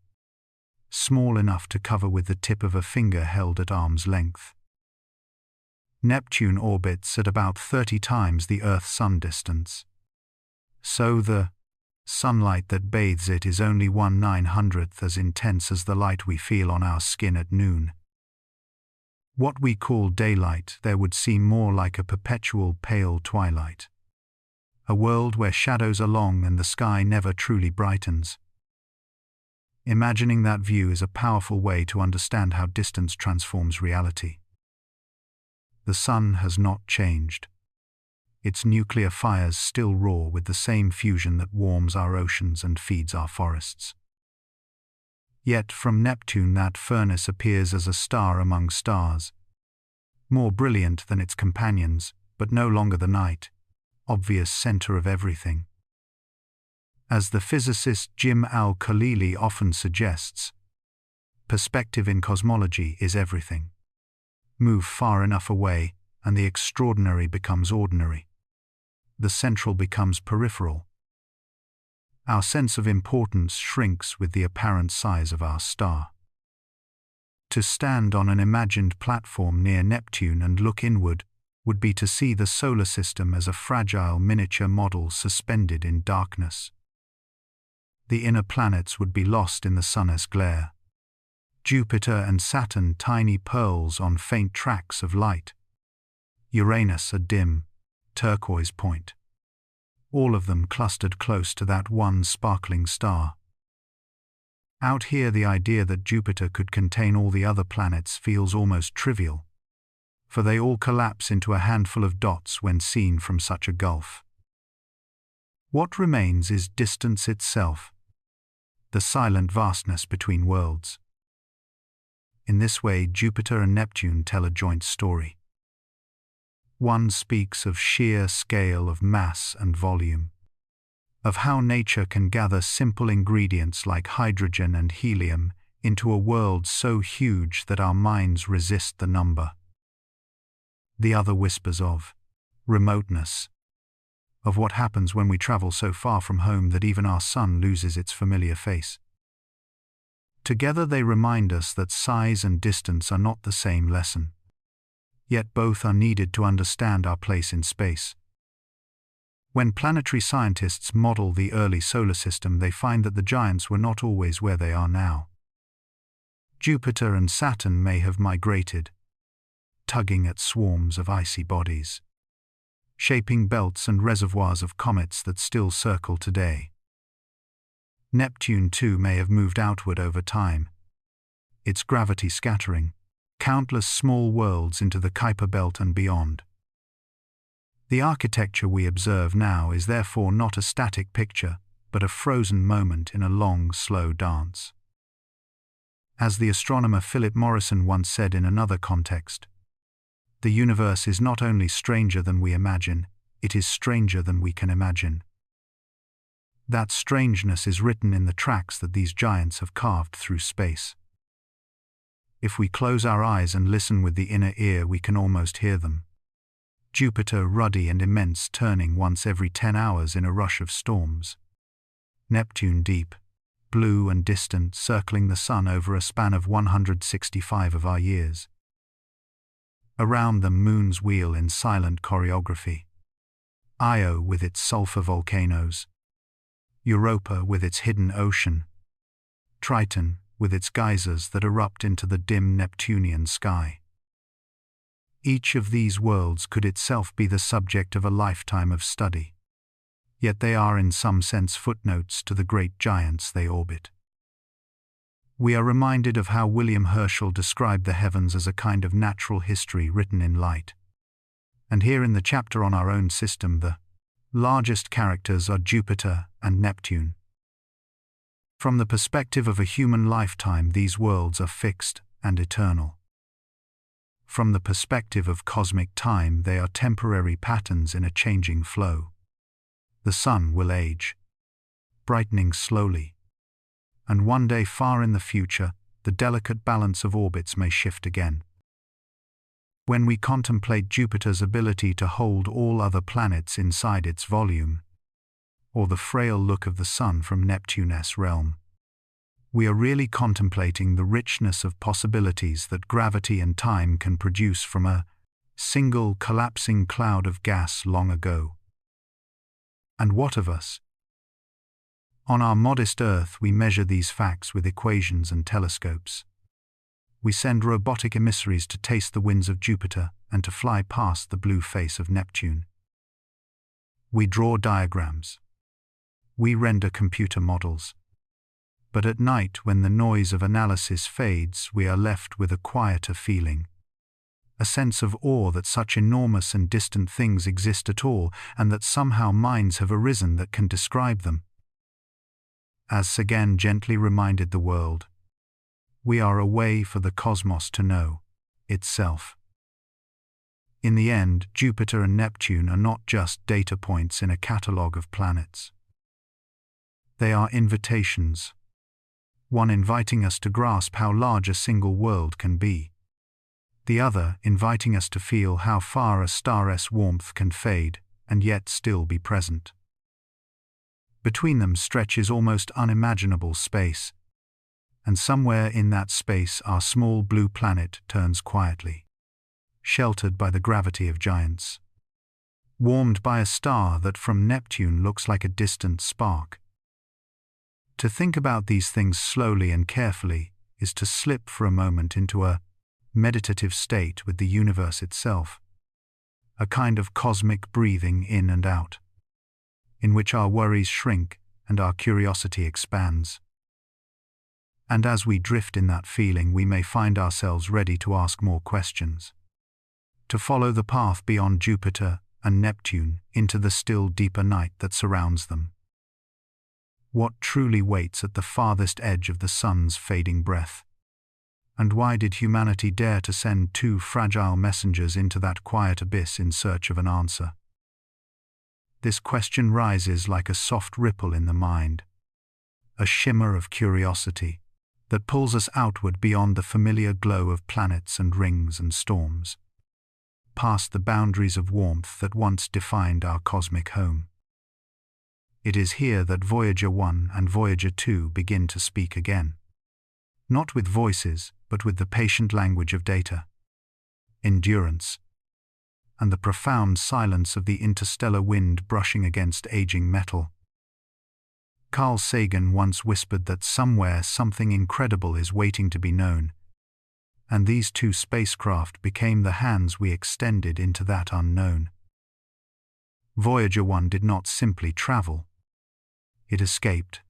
small enough to cover with the tip of a finger held at arm's length. Neptune orbits at about 30 times the Earth-Sun distance, so the sunlight that bathes it is only 1/900th as intense as the light we feel on our skin at noon. What we call daylight there would seem more like a perpetual pale twilight, a world where shadows are long and the sky never truly brightens. Imagining that view is a powerful way to understand how distance transforms reality. The sun has not changed. its nuclear fires still roar with the same fusion that warms our oceans and feeds our forests. Yet from Neptune that furnace appears as a star among stars, more brilliant than its companions, but no longer the night, obvious center of everything. As the physicist Jim Al-Khalili often suggests, perspective in cosmology is everything. Move far enough away, and the extraordinary becomes ordinary. The central becomes peripheral. Our sense of importance shrinks with the apparent size of our star. To stand on an imagined platform near Neptune and look inward would be to see the solar system as a fragile miniature model suspended in darkness. The inner planets would be lost in the sun's glare. Jupiter and Saturn tiny pearls on faint tracks of light. Uranus a dim, turquoise point. All of them clustered close to that one sparkling star. Out here the idea that Jupiter could contain all the other planets feels almost trivial, for they all collapse into a handful of dots when seen from such a gulf. What remains is distance itself, the silent vastness between worlds. In this way, Jupiter and Neptune tell a joint story. One speaks of sheer scale of mass and volume, of how nature can gather simple ingredients like hydrogen and helium into a world so huge that our minds resist the number. The other whispers of remoteness, of what happens when we travel so far from home that even our sun loses its familiar face. Together they remind us that size and distance are not the same lesson, yet both are needed to understand our place in space. When planetary scientists model the early solar system, they find that the giants were not always where they are now. Jupiter and Saturn may have migrated, tugging at swarms of icy bodies, shaping belts and reservoirs of comets that still circle today. Neptune too may have moved outward over time, its gravity scattering countless small worlds into the Kuiper belt and beyond. The architecture we observe now is therefore not a static picture, but a frozen moment in a long, slow dance. As the astronomer Philip Morrison once said in another context, the universe is not only stranger than we imagine, it is stranger than we can imagine. That strangeness is written in the tracks that these giants have carved through space. If we close our eyes and listen with the inner ear, we can almost hear them. Jupiter ruddy and immense, turning once every 10 hours in a rush of storms. Neptune deep, blue and distant, circling the sun over a span of 165 of our years. Around them moons wheel in silent choreography. Io with its sulfur volcanoes. Europa with its hidden ocean. Triton with its geysers that erupt into the dim Neptunian sky. Each of these worlds could itself be the subject of a lifetime of study, yet they are in some sense footnotes to the great giants they orbit. We are reminded of how William Herschel described the heavens as a kind of natural history written in light. And here in the chapter on our own system, the largest characters are Jupiter and Neptune. From the perspective of a human lifetime, these worlds are fixed and eternal. From the perspective of cosmic time, they are temporary patterns in a changing flow. The sun will age, brightening slowly, and one day far in the future, the delicate balance of orbits may shift again. When we contemplate Jupiter's ability to hold all other planets inside its volume, or the frail look of the sun from Neptune's realm, we are really contemplating the richness of possibilities that gravity and time can produce from a single collapsing cloud of gas long ago. And what of us? On our modest Earth, we measure these facts with equations and telescopes. We send robotic emissaries to taste the winds of Jupiter and to fly past the blue face of Neptune. We draw diagrams. We render computer models. But at night, when the noise of analysis fades, we are left with a quieter feeling, a sense of awe that such enormous and distant things exist at all, and that somehow minds have arisen that can describe them. As Sagan gently reminded the world, we are a way for the cosmos to know itself. In the end, Jupiter and Neptune are not just data points in a catalogue of planets. They are invitations, one inviting us to grasp how large a single world can be, the other inviting us to feel how far a star's warmth can fade and yet still be present. Between them stretches almost unimaginable space, and somewhere in that space our small blue planet turns quietly, sheltered by the gravity of giants, warmed by a star that from Neptune looks like a distant spark. To think about these things slowly and carefully is to slip for a moment into a meditative state with the universe itself, a kind of cosmic breathing in and out, in which our worries shrink and our curiosity expands. And as we drift in that feeling, we may find ourselves ready to ask more questions, to follow the path beyond Jupiter and Neptune into the still deeper night that surrounds them. What truly waits at the farthest edge of the sun's fading breath? And why did humanity dare to send two fragile messengers into that quiet abyss in search of an answer? This question rises like a soft ripple in the mind, a shimmer of curiosity that pulls us outward beyond the familiar glow of planets and rings and storms, past the boundaries of warmth that once defined our cosmic home. It is here that Voyager 1 and Voyager 2 begin to speak again, not with voices, but with the patient language of data, endurance, and the profound silence of the interstellar wind brushing against aging metal. Carl Sagan once whispered that somewhere something incredible is waiting to be known, and these two spacecraft became the hands we extended into that unknown. Voyager 1 did not simply travel. It escaped.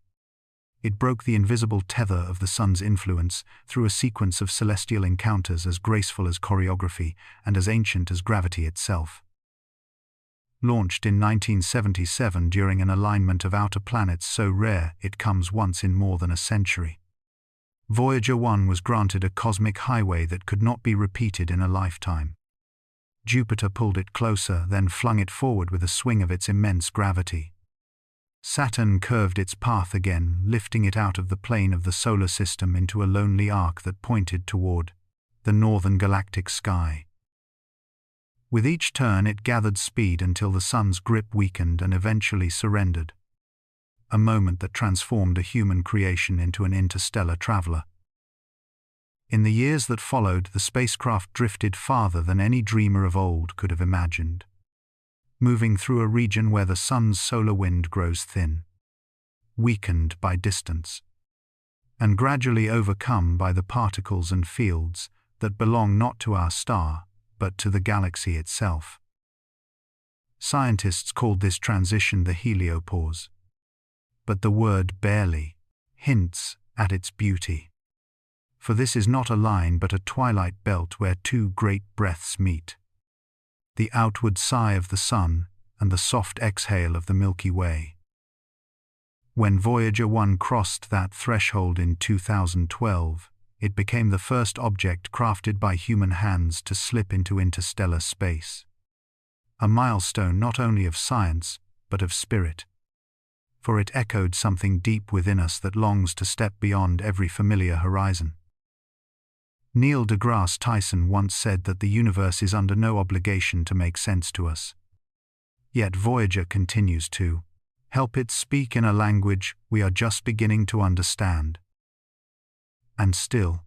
It broke the invisible tether of the sun's influence through a sequence of celestial encounters as graceful as choreography and as ancient as gravity itself. Launched in 1977 during an alignment of outer planets so rare it comes once in more than a century, Voyager 1 was granted a cosmic highway that could not be repeated in a lifetime. Jupiter pulled it closer, then flung it forward with a swing of its immense gravity. Saturn curved its path again, lifting it out of the plane of the solar system into a lonely arc that pointed toward the northern galactic sky. With each turn it gathered speed until the sun's grip weakened and eventually surrendered, a moment that transformed a human creation into an interstellar traveler. In the years that followed, the spacecraft drifted farther than any dreamer of old could have imagined, moving through a region where the sun's solar wind grows thin, weakened by distance, and gradually overcome by the particles and fields that belong not to our star, but to the galaxy itself. Scientists called this transition the heliopause, but the word barely hints at its beauty. For this is not a line but a twilight belt where two great breaths meet, the outward sigh of the sun and the soft exhale of the Milky Way. When Voyager 1 crossed that threshold in 2012, it became the first object crafted by human hands to slip into interstellar space. A milestone not only of science, but of spirit, for it echoed something deep within us that longs to step beyond every familiar horizon. Neil deGrasse Tyson once said that the universe is under no obligation to make sense to us. Yet Voyager continues to help it speak in a language we are just beginning to understand. And still,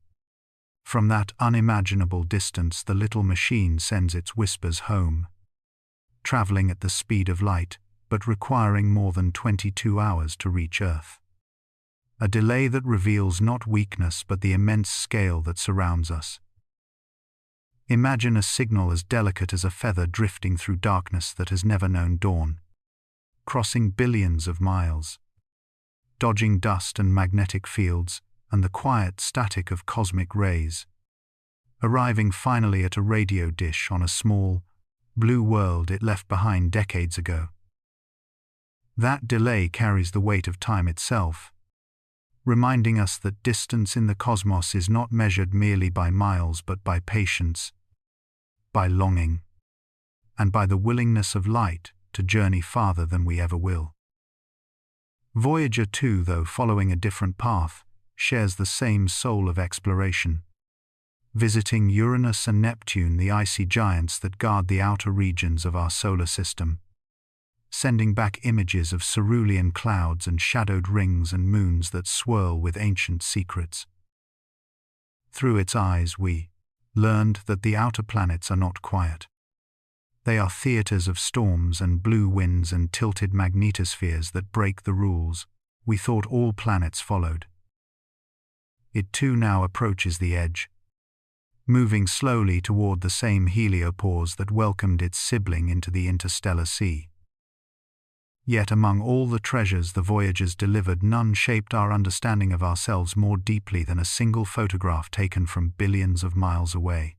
from that unimaginable distance, the little machine sends its whispers home, traveling at the speed of light, but requiring more than 22 hours to reach Earth. A delay that reveals not weakness but the immense scale that surrounds us. Imagine a signal as delicate as a feather drifting through darkness that has never known dawn, crossing billions of miles, dodging dust and magnetic fields and the quiet static of cosmic rays. arriving finally at a radio dish on a small, blue world it left behind decades ago. That delay carries the weight of time itself, reminding us that distance in the cosmos is not measured merely by miles but by patience, by longing, and by the willingness of light to journey farther than we ever will. Voyager 2, though following a different path, shares the same soul of exploration, visiting Uranus and Neptune, the icy giants that guard the outer regions of our solar system, sending back images of cerulean clouds and shadowed rings and moons that swirl with ancient secrets. Through its eyes we learned that the outer planets are not quiet. They are theaters of storms and blue winds and tilted magnetospheres that break the rules we thought all planets followed. It too now approaches the edge, moving slowly toward the same heliopause that welcomed its sibling into the interstellar sea. Yet among all the treasures the voyagers delivered, none shaped our understanding of ourselves more deeply than a single photograph taken from billions of miles away.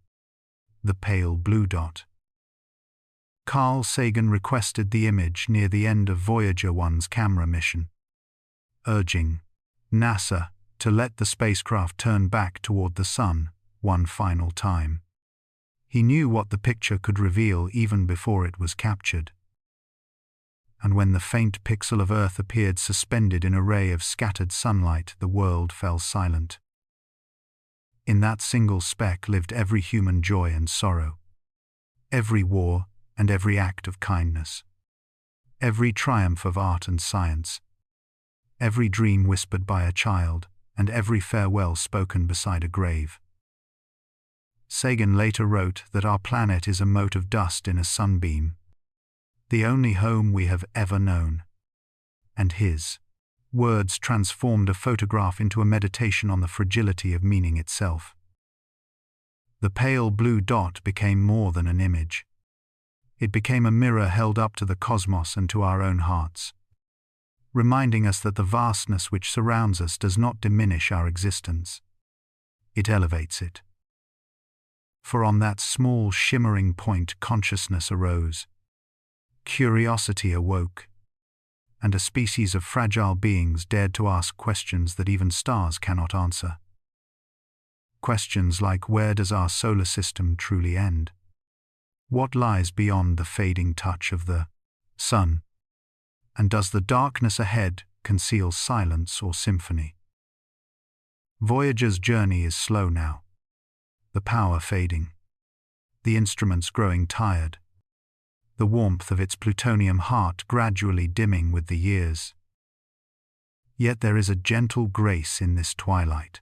The pale blue dot. Carl Sagan requested the image near the end of Voyager 1's camera mission, urging NASA to let the spacecraft turn back toward the Sun one final time. He knew what the picture could reveal even before it was captured. And when the faint pixel of Earth appeared suspended in a ray of scattered sunlight, the world fell silent. In that single speck lived every human joy and sorrow, every war and every act of kindness, every triumph of art and science, every dream whispered by a child, and every farewell spoken beside a grave. Sagan later wrote that our planet is a mote of dust in a sunbeam, the only home we have ever known. And his words transformed a photograph into a meditation on the fragility of meaning itself. The pale blue dot became more than an image. It became a mirror held up to the cosmos and to our own hearts, reminding us that the vastness which surrounds us does not diminish our existence. It elevates it. For on that small shimmering point consciousness arose, curiosity awoke, and a species of fragile beings dared to ask questions that even stars cannot answer. Questions like, where does our solar system truly end? What lies beyond the fading touch of the sun? And does the darkness ahead conceal silence or symphony? Voyager's journey is slow now, the power fading, the instruments growing tired, the warmth of its plutonium heart gradually dimming with the years. Yet there is a gentle grace in this twilight,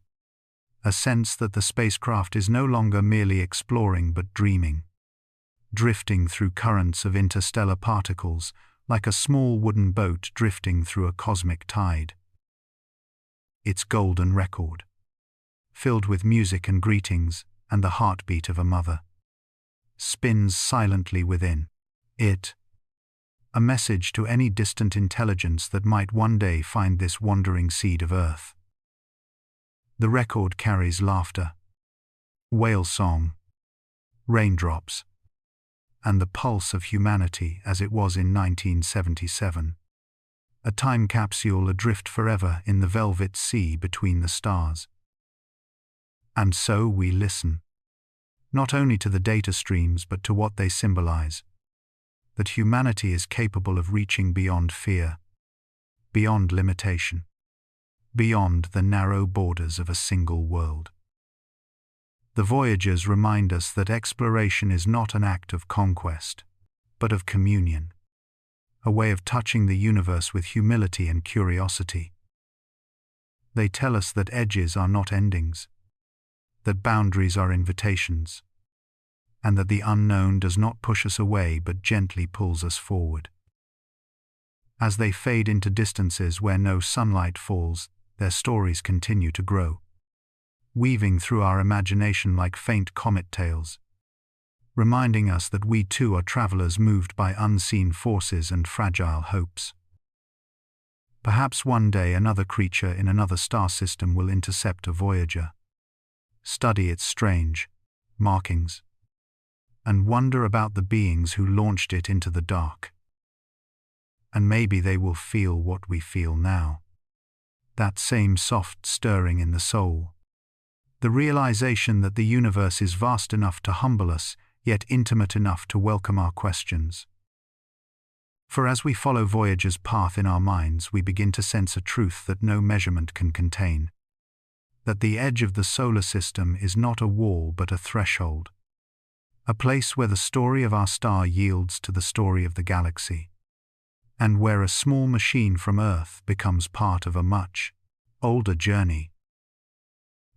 a sense that the spacecraft is no longer merely exploring but dreaming, drifting through currents of interstellar particles like a small wooden boat drifting through a cosmic tide. Its golden record, filled with music and greetings and the heartbeat of a mother, spins silently within it, a message to any distant intelligence that might one day find this wandering seed of Earth. The record carries laughter, whale song, raindrops, and the pulse of humanity as it was in 1977, a time capsule adrift forever in the velvet sea between the stars. And so we listen, not only to the data streams but to what they symbolize, that humanity is capable of reaching beyond fear, beyond limitation, beyond the narrow borders of a single world. The Voyagers remind us that exploration is not an act of conquest, but of communion, a way of touching the universe with humility and curiosity. They tell us that edges are not endings, that boundaries are invitations, and that the unknown does not push us away but gently pulls us forward. As they fade into distances where no sunlight falls, their stories continue to grow, weaving through our imagination like faint comet tails, reminding us that we too are travelers moved by unseen forces and fragile hopes. Perhaps one day another creature in another star system will intercept a Voyager, study its strange, markings, and wonder about the beings who launched it into the dark. And maybe they will feel what we feel now. That same soft stirring in the soul. The realization that the universe is vast enough to humble us, yet intimate enough to welcome our questions. For as we follow Voyager's path in our minds, we begin to sense a truth that no measurement can contain. That the edge of the solar system is not a wall but a threshold. A place where the story of our star yields to the story of the galaxy. And where a small machine from Earth becomes part of a much older journey.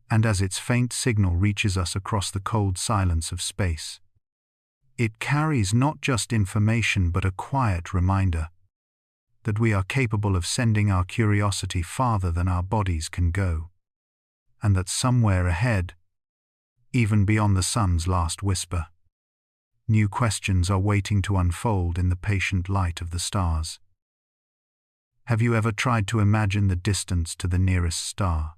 And as its faint signal reaches us across the cold silence of space, it carries not just information but a quiet reminder that we are capable of sending our curiosity farther than our bodies can go, and that somewhere ahead, even beyond the sun's last whisper, new questions are waiting to unfold in the patient light of the stars. Have you ever tried to imagine the distance to the nearest star?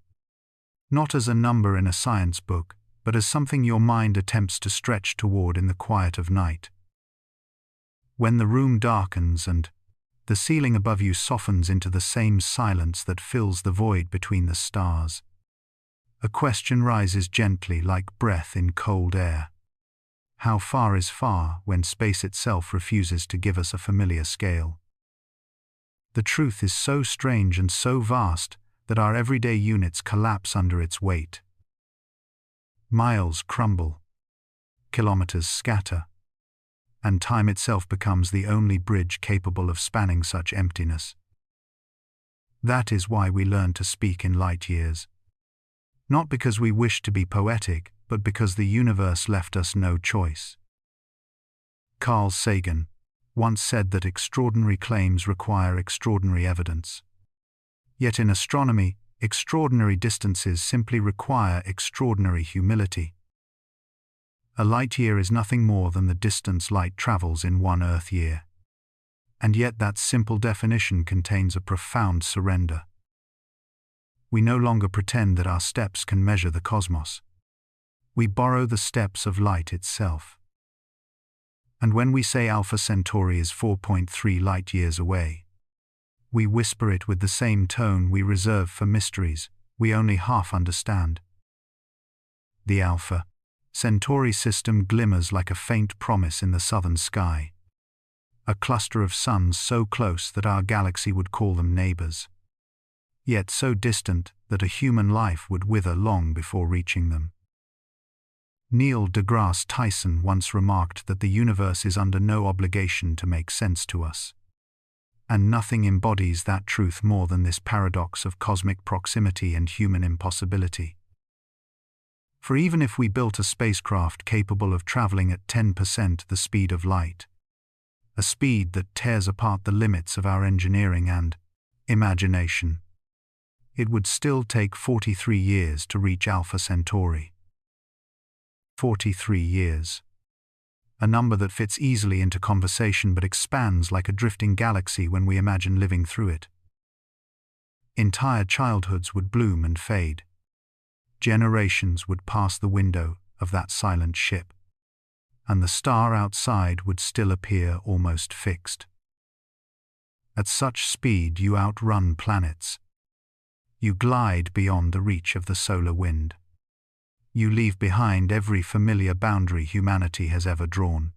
Not as a number in a science book, but as something your mind attempts to stretch toward in the quiet of night. When the room darkens and the ceiling above you softens into the same silence that fills the void between the stars, a question rises gently like breath in cold air. How far is far when space itself refuses to give us a familiar scale? The truth is so strange and so vast that our everyday units collapse under its weight. Miles crumble, kilometers scatter, and time itself becomes the only bridge capable of spanning such emptiness. That is why we learn to speak in light years. Not because we wish to be poetic, but because the universe left us no choice. Carl Sagan once said that extraordinary claims require extraordinary evidence. Yet in astronomy, extraordinary distances simply require extraordinary humility. A light year is nothing more than the distance light travels in one Earth year. And yet that simple definition contains a profound surrender. We no longer pretend that our steps can measure the cosmos. We borrow the steps of light itself. And when we say Alpha Centauri is 4.3 light-years away, we whisper it with the same tone we reserve for mysteries we only half understand. The Alpha Centauri system glimmers like a faint promise in the southern sky, a cluster of suns so close that our galaxy would call them neighbors, yet so distant that a human life would wither long before reaching them. Neil deGrasse Tyson once remarked that the universe is under no obligation to make sense to us. And nothing embodies that truth more than this paradox of cosmic proximity and human impossibility. For even if we built a spacecraft capable of traveling at 10% the speed of light, a speed that tears apart the limits of our engineering and imagination, it would still take 43 years to reach Alpha Centauri. 43 years. A number that fits easily into conversation but expands like a drifting galaxy when we imagine living through it. Entire childhoods would bloom and fade. Generations would pass the window of that silent ship, and the star outside would still appear almost fixed. At such speed you outrun planets. You glide beyond the reach of the solar wind. You leave behind every familiar boundary humanity has ever drawn.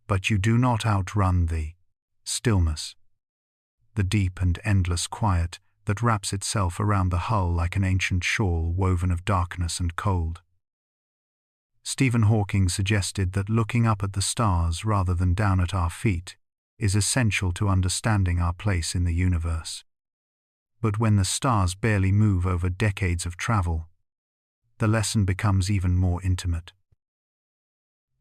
But you do not outrun the stillness, the deep and endless quiet that wraps itself around the hull like an ancient shawl woven of darkness and cold. Stephen Hawking suggested that looking up at the stars rather than down at our feet is essential to understanding our place in the universe. But when the stars barely move over decades of travel, the lesson becomes even more intimate.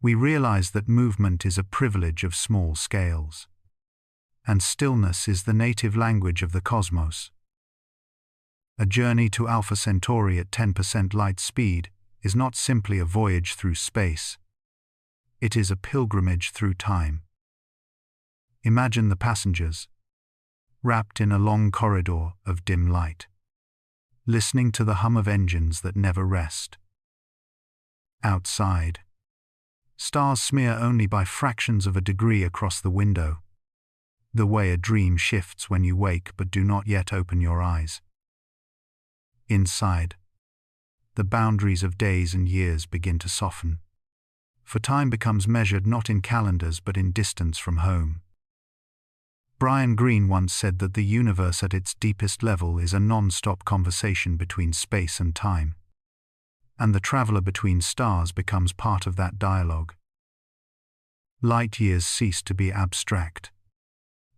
We realize that movement is a privilege of small scales, and stillness is the native language of the cosmos. A journey to Alpha Centauri at 10% light speed is not simply a voyage through space. It is a pilgrimage through time. Imagine the passengers, wrapped in a long corridor of dim light, listening to the hum of engines that never rest. Outside, stars smear only by fractions of a degree across the window, the way a dream shifts when you wake but do not yet open your eyes. Inside, the boundaries of days and years begin to soften, for time becomes measured not in calendars but in distance from home. Brian Greene once said that the universe at its deepest level is a non-stop conversation between space and time, and the traveler between stars becomes part of that dialogue. Light years cease to be abstract.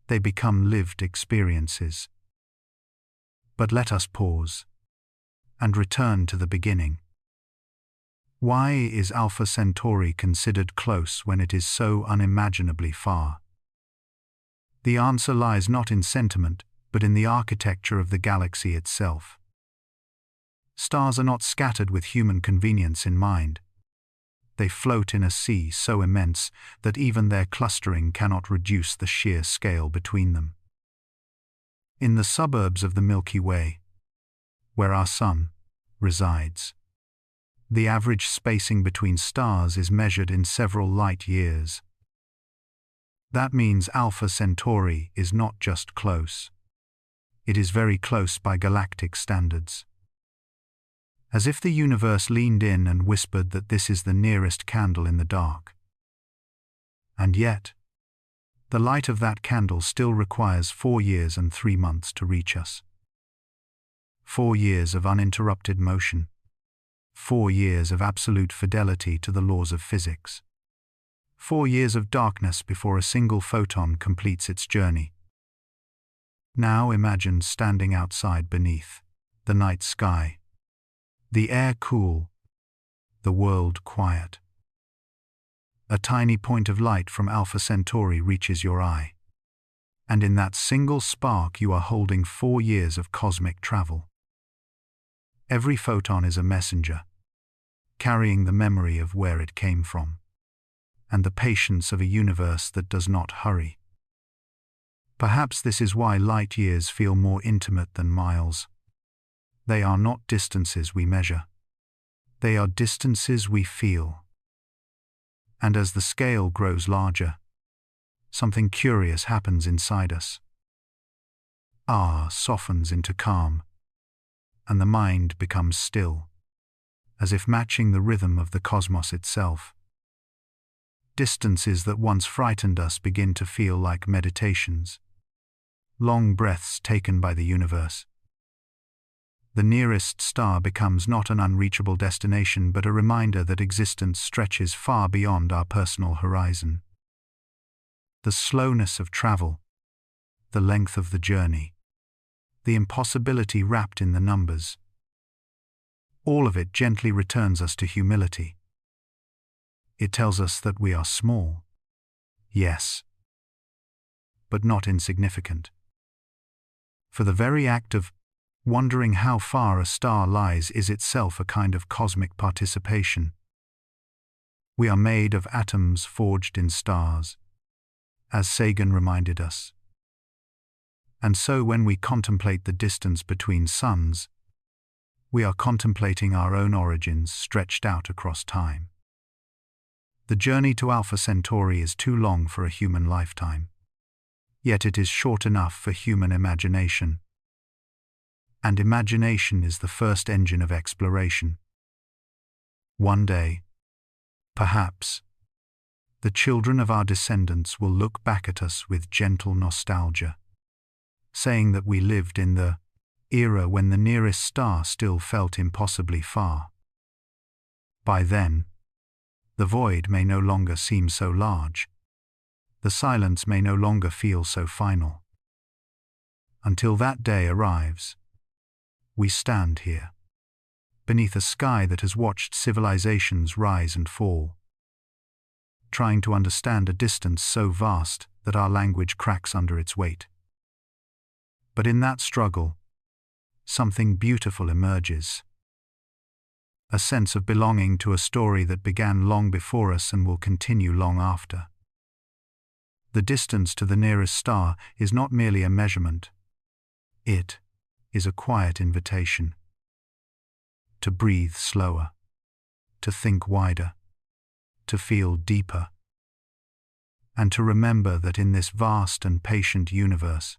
They become lived experiences. But let us pause and return to the beginning. Why is Alpha Centauri considered close when it is so unimaginably far? The answer lies not in sentiment, but in the architecture of the galaxy itself. Stars are not scattered with human convenience in mind. They float in a sea so immense that even their clustering cannot reduce the sheer scale between them. In the suburbs of the Milky Way, where our Sun resides, the average spacing between stars is measured in several light years. That means Alpha Centauri is not just close. It is very close by galactic standards. As if the universe leaned in and whispered that this is the nearest candle in the dark. And yet, the light of that candle still requires 4 years and 3 months to reach us. 4 years of uninterrupted motion. 4 years of absolute fidelity to the laws of physics. 4 years of darkness before a single photon completes its journey. Now imagine standing outside beneath the night sky, the air cool, the world quiet. A tiny point of light from Alpha Centauri reaches your eye, and in that single spark you are holding 4 years of cosmic travel. Every photon is a messenger, carrying the memory of where it came from, and the patience of a universe that does not hurry. Perhaps this is why light years feel more intimate than miles. They are not distances we measure. They are distances we feel. And as the scale grows larger, something curious happens inside us. Awe softens into calm, and the mind becomes still, as if matching the rhythm of the cosmos itself. Distances that once frightened us begin to feel like meditations, long breaths taken by the universe. The nearest star becomes not an unreachable destination but a reminder that existence stretches far beyond our personal horizon. The slowness of travel, the length of the journey, the impossibility wrapped in the numbers, all of it gently returns us to humility. It tells us that we are small, yes, but not insignificant. For the very act of wondering how far a star lies is itself a kind of cosmic participation. We are made of atoms forged in stars, as Sagan reminded us. And so when we contemplate the distance between suns, we are contemplating our own origins stretched out across time. The journey to Alpha Centauri is too long for a human lifetime, yet it is short enough for human imagination. And imagination is the first engine of exploration. One day, perhaps, the children of our descendants will look back at us with gentle nostalgia, saying that we lived in the era when the nearest star still felt impossibly far. By then, the void may no longer seem so large. The silence may no longer feel so final. Until that day arrives, we stand here, beneath a sky that has watched civilizations rise and fall, trying to understand a distance so vast that our language cracks under its weight. But in that struggle, something beautiful emerges. A sense of belonging to a story that began long before us and will continue long after. The distance to the nearest star is not merely a measurement. It is a quiet invitation to breathe slower, to think wider, to feel deeper, and to remember that in this vast and patient universe,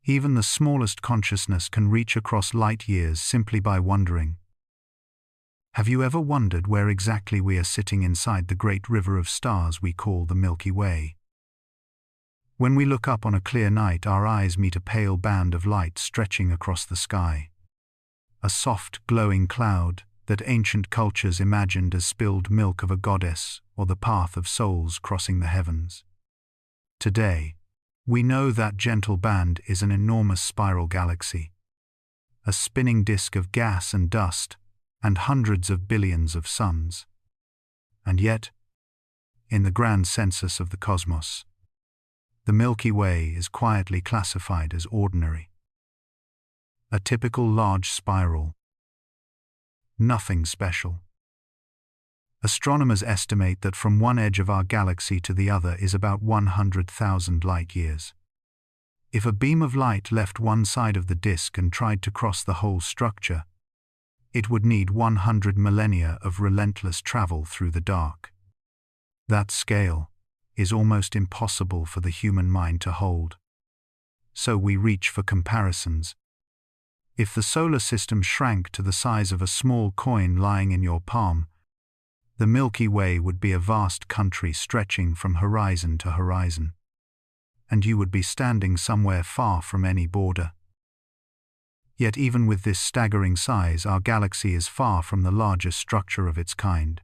even the smallest consciousness can reach across light years simply by wondering. Have you ever wondered where exactly we are sitting inside the great river of stars we call the Milky Way? When we look up on a clear night, our eyes meet a pale band of light stretching across the sky. A soft, glowing cloud that ancient cultures imagined as spilled milk of a goddess or the path of souls crossing the heavens. Today, we know that gentle band is an enormous spiral galaxy, a spinning disk of gas and dust, and hundreds of billions of suns. And yet, in the grand census of the cosmos, the Milky Way is quietly classified as ordinary. A typical large spiral. Nothing special. Astronomers estimate that from one edge of our galaxy to the other is about 100,000 light-years. If a beam of light left one side of the disk and tried to cross the whole structure, it would need 100 millennia of relentless travel through the dark. That scale is almost impossible for the human mind to hold. So we reach for comparisons. If the solar system shrank to the size of a small coin lying in your palm, the Milky Way would be a vast country stretching from horizon to horizon. And you would be standing somewhere far from any border. Yet even with this staggering size, our galaxy is far from the largest structure of its kind.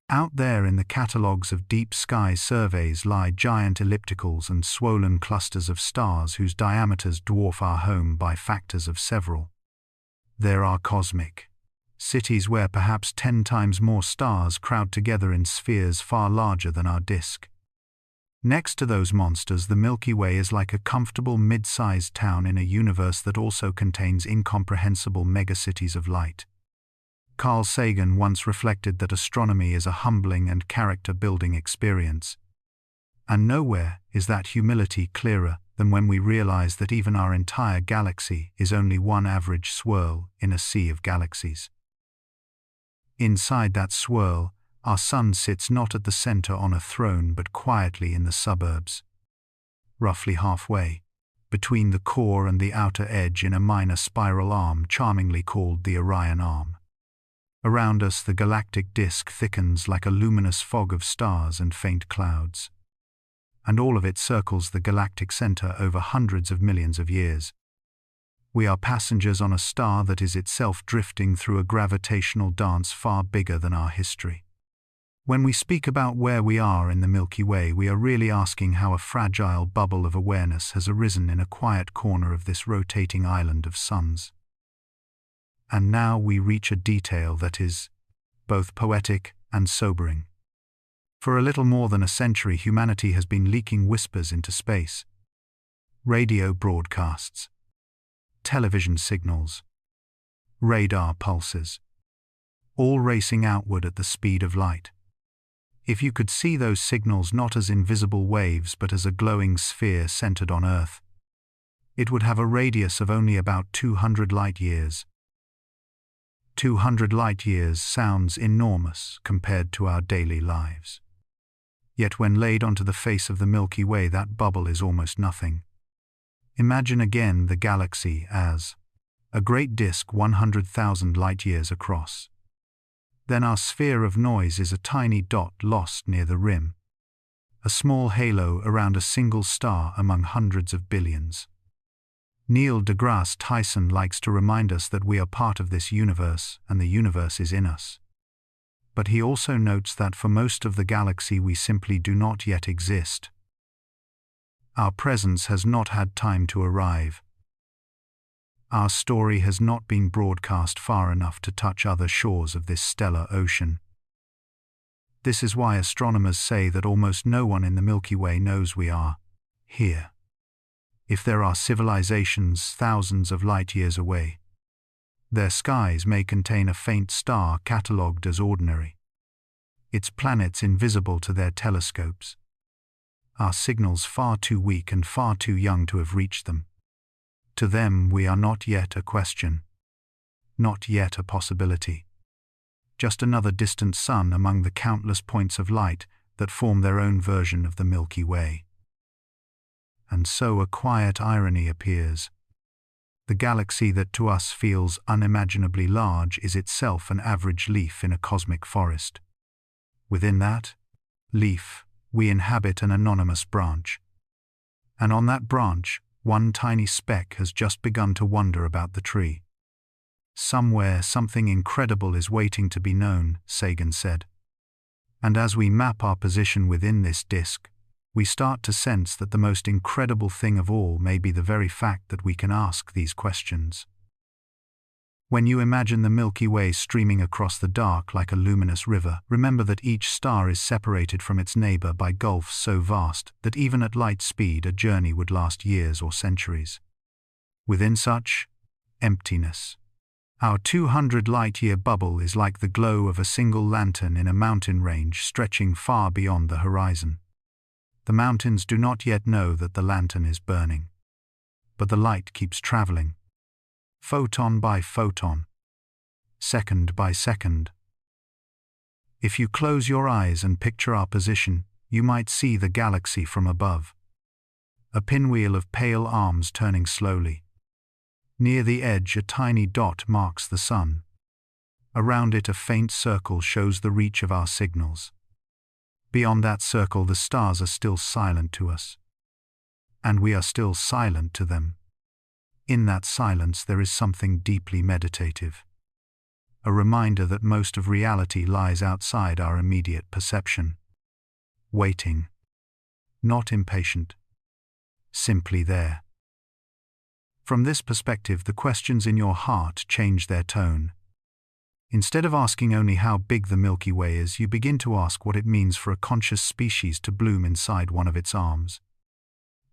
Out there in the catalogues of deep sky surveys lie giant ellipticals and swollen clusters of stars whose diameters dwarf our home by factors of several. There are cosmic cities where perhaps 10 times more stars crowd together in spheres far larger than our disk. Next to those monsters, the Milky Way is like a comfortable mid-sized town in a universe that also contains incomprehensible megacities of light. Carl Sagan once reflected that astronomy is a humbling and character-building experience. And nowhere is that humility clearer than when we realize that even our entire galaxy is only one average swirl in a sea of galaxies. Inside that swirl, our sun sits not at the center on a throne but quietly in the suburbs. Roughly halfway, between the core and the outer edge in a minor spiral arm charmingly called the Orion Arm. Around us the galactic disk thickens like a luminous fog of stars and faint clouds. And all of it circles the galactic center over hundreds of millions of years. We are passengers on a star that is itself drifting through a gravitational dance far bigger than our history. When we speak about where we are in the Milky Way, we are really asking how a fragile bubble of awareness has arisen in a quiet corner of this rotating island of suns. And now we reach a detail that is both poetic and sobering. For a little more than a century, humanity has been leaking whispers into space. Radio broadcasts, television signals, radar pulses, all racing outward at the speed of light. If you could see those signals not as invisible waves but as a glowing sphere centered on Earth, it would have a radius of only about 200 light-years. 200 light-years sounds enormous compared to our daily lives. Yet when laid onto the face of the Milky Way, that bubble is almost nothing. Imagine again the galaxy as a great disk 100,000 light-years across. Then our sphere of noise is a tiny dot lost near the rim, a small halo around a single star among hundreds of billions. Neil deGrasse Tyson likes to remind us that we are part of this universe and the universe is in us. But he also notes that for most of the galaxy we simply do not yet exist. Our presence has not had time to arrive. Our story has not been broadcast far enough to touch other shores of this stellar ocean. This is why astronomers say that almost no one in the Milky Way knows we are here. If there are civilizations thousands of light-years away, their skies may contain a faint star catalogued as ordinary, its planets invisible to their telescopes, our signals far too weak and far too young to have reached them. To them we are not yet a question, not yet a possibility. just another distant sun among the countless points of light that form their own version of the Milky Way. And so a quiet irony appears. The galaxy that to us feels unimaginably large is itself an average leaf in a cosmic forest. Within that leaf, we inhabit an anonymous branch. And on that branch, one tiny speck has just begun to wonder about the tree. Somewhere, something incredible is waiting to be known, Sagan said. And as we map our position within this disk, we start to sense that the most incredible thing of all may be the very fact that we can ask these questions. When you imagine the Milky Way streaming across the dark like a luminous river, remember that each star is separated from its neighbor by gulfs so vast that even at light speed a journey would last years or centuries. Within such emptiness, our 200 light-year bubble is like the glow of a single lantern in a mountain range stretching far beyond the horizon. The mountains do not yet know that the lantern is burning. But the light keeps traveling, photon by photon, second by second. If you close your eyes and picture our position, you might see the galaxy from above. A pinwheel of pale arms turning slowly. Near the edge, a tiny dot marks the sun. Around it, a faint circle shows the reach of our signals. Beyond that circle, the stars are still silent to us. And we are still silent to them. In that silence, there is something deeply meditative. A reminder that most of reality lies outside our immediate perception. Waiting. Not impatient. Simply there. From this perspective, the questions in your heart change their tone. Instead of asking only how big the Milky Way is, you begin to ask what it means for a conscious species to bloom inside one of its arms.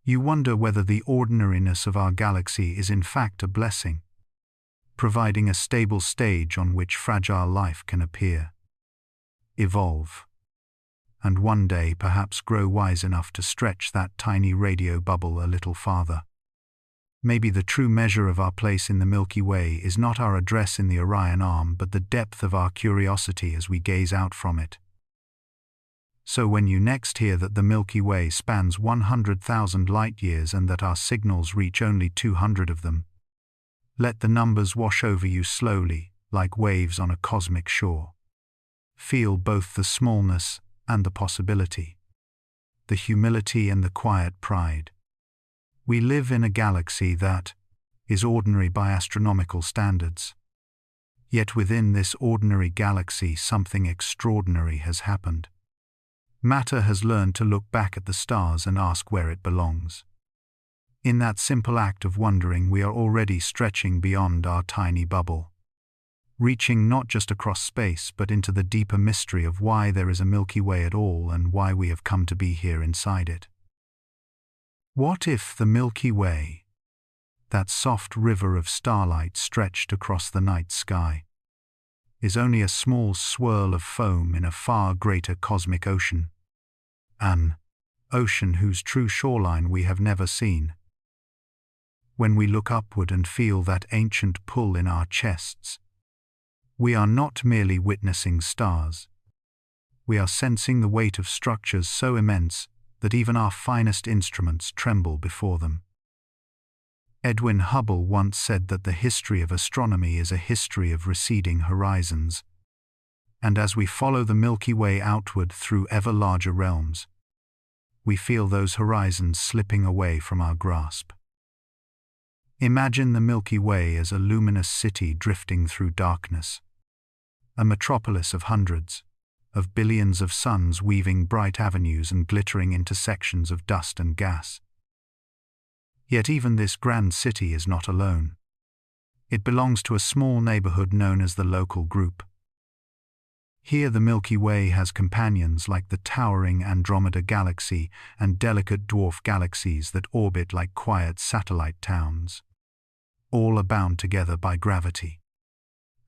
You wonder whether the ordinariness of our galaxy is in fact a blessing, providing a stable stage on which fragile life can appear, evolve, and one day perhaps grow wise enough to stretch that tiny radio bubble a little farther. Maybe the true measure of our place in the Milky Way is not our address in the Orion Arm, but the depth of our curiosity as we gaze out from it. So when you next hear that the Milky Way spans 100,000 light-years and that our signals reach only 200 of them, let the numbers wash over you slowly, like waves on a cosmic shore. Feel both the smallness and the possibility, the humility and the quiet pride. We live in a galaxy that is ordinary by astronomical standards. Yet within this ordinary galaxy, something extraordinary has happened. Matter has learned to look back at the stars and ask where it belongs. In that simple act of wondering, we are already stretching beyond our tiny bubble, reaching not just across space, but into the deeper mystery of why there is a Milky Way at all and why we have come to be here inside it. What if the Milky Way, that soft river of starlight stretched across the night sky, is only a small swirl of foam in a far greater cosmic ocean? An ocean whose true shoreline we have never seen. When we look upward and feel that ancient pull in our chests, we are not merely witnessing stars. We are sensing the weight of structures so immense that even our finest instruments tremble before them. Edwin Hubble once said that the history of astronomy is a history of receding horizons. And as we follow the Milky Way outward through ever larger realms, we feel those horizons slipping away from our grasp. Imagine the Milky Way as a luminous city drifting through darkness, a metropolis of hundreds, of billions of suns weaving bright avenues and glittering intersections of dust and gas. Yet even this grand city is not alone. It belongs to a small neighborhood known as the local group. Here the Milky Way has companions like the towering Andromeda Galaxy and delicate dwarf galaxies that orbit like quiet satellite towns. All are bound together by gravity,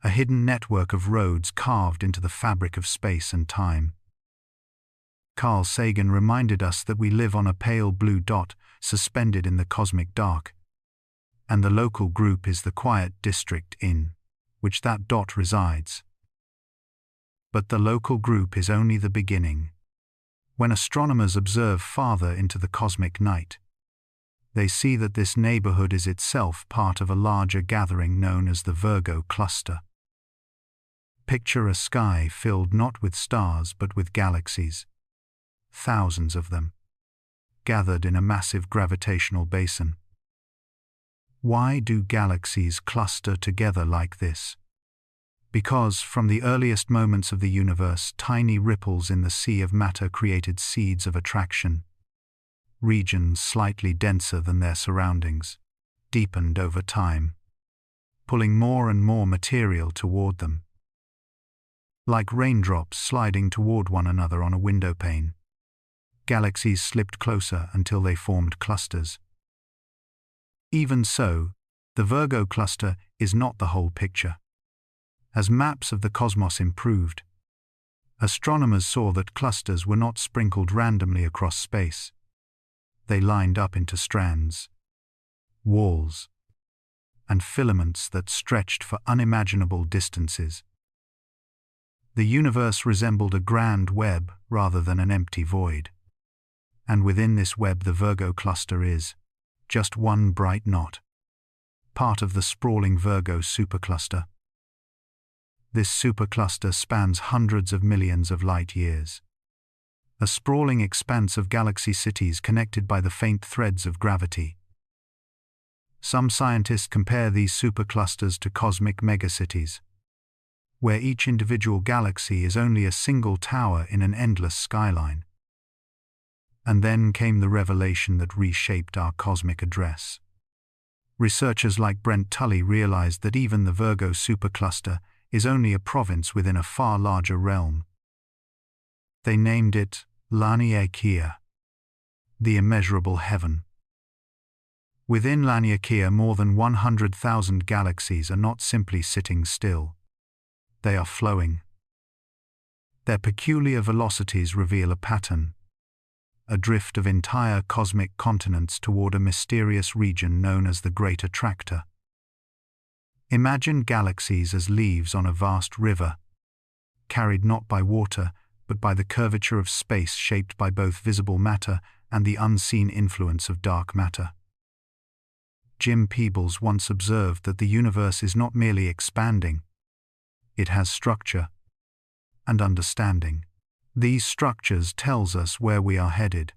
a hidden network of roads carved into the fabric of space and time. Carl Sagan reminded us that we live on a pale blue dot suspended in the cosmic dark, and the local group is the quiet district in which that dot resides. But the local group is only the beginning. When astronomers observe farther into the cosmic night, they see that this neighborhood is itself part of a larger gathering known as the Virgo cluster. Picture a sky filled not with stars but with galaxies, thousands of them, gathered in a massive gravitational basin. Why do galaxies cluster together like this? Because, from the earliest moments of the universe, tiny ripples in the sea of matter created seeds of attraction. Regions slightly denser than their surroundings, deepened over time, pulling more and more material toward them. Like raindrops sliding toward one another on a window pane, galaxies slipped closer until they formed clusters. Even so, the Virgo cluster is not the whole picture. As maps of the cosmos improved, astronomers saw that clusters were not sprinkled randomly across space. They lined up into strands, walls, and filaments that stretched for unimaginable distances. The universe resembled a grand web rather than an empty void. And within this web the Virgo cluster is just one bright knot, part of the sprawling Virgo supercluster. This supercluster spans hundreds of millions of light years, a sprawling expanse of galaxy cities connected by the faint threads of gravity. Some scientists compare these superclusters to cosmic megacities, where each individual galaxy is only a single tower in an endless skyline. And then came the revelation that reshaped our cosmic address. Researchers like Brent Tully realized that even the Virgo supercluster is only a province within a far larger realm. They named it Laniakea, the immeasurable heaven. Within Laniakea, more than 100,000 galaxies are not simply sitting still. They are flowing. Their peculiar velocities reveal a pattern, a drift of entire cosmic continents toward a mysterious region known as the Great Attractor. Imagine galaxies as leaves on a vast river, carried not by water, but by the curvature of space shaped by both visible matter and the unseen influence of dark matter. Jim Peebles once observed that the universe is not merely expanding, it has structure and understanding. These structures tells us where we are headed.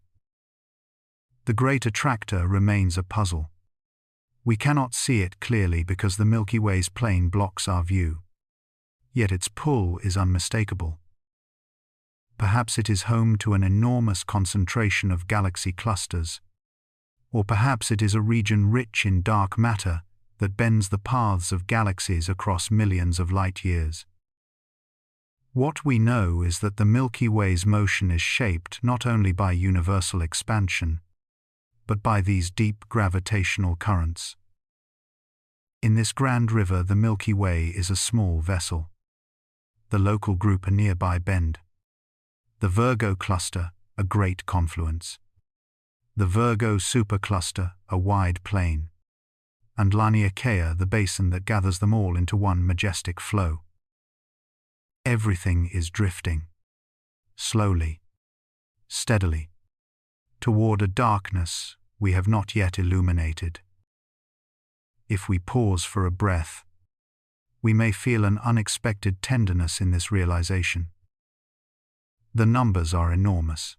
The Great Attractor remains a puzzle. We cannot see it clearly because the Milky Way's plane blocks our view. Yet its pull is unmistakable. Perhaps it is home to an enormous concentration of galaxy clusters, or perhaps it is a region rich in dark matter that bends the paths of galaxies across millions of light years. What we know is that the Milky Way's motion is shaped not only by universal expansion, but by these deep gravitational currents. In this grand river, the Milky Way is a small vessel. The local group a nearby bend. The Virgo cluster, a great confluence. The Virgo supercluster, a wide plain. And Laniakea, the basin that gathers them all into one majestic flow. Everything is drifting, slowly, steadily, toward a darkness we have not yet illuminated. If we pause for a breath, we may feel an unexpected tenderness in this realization. The numbers are enormous.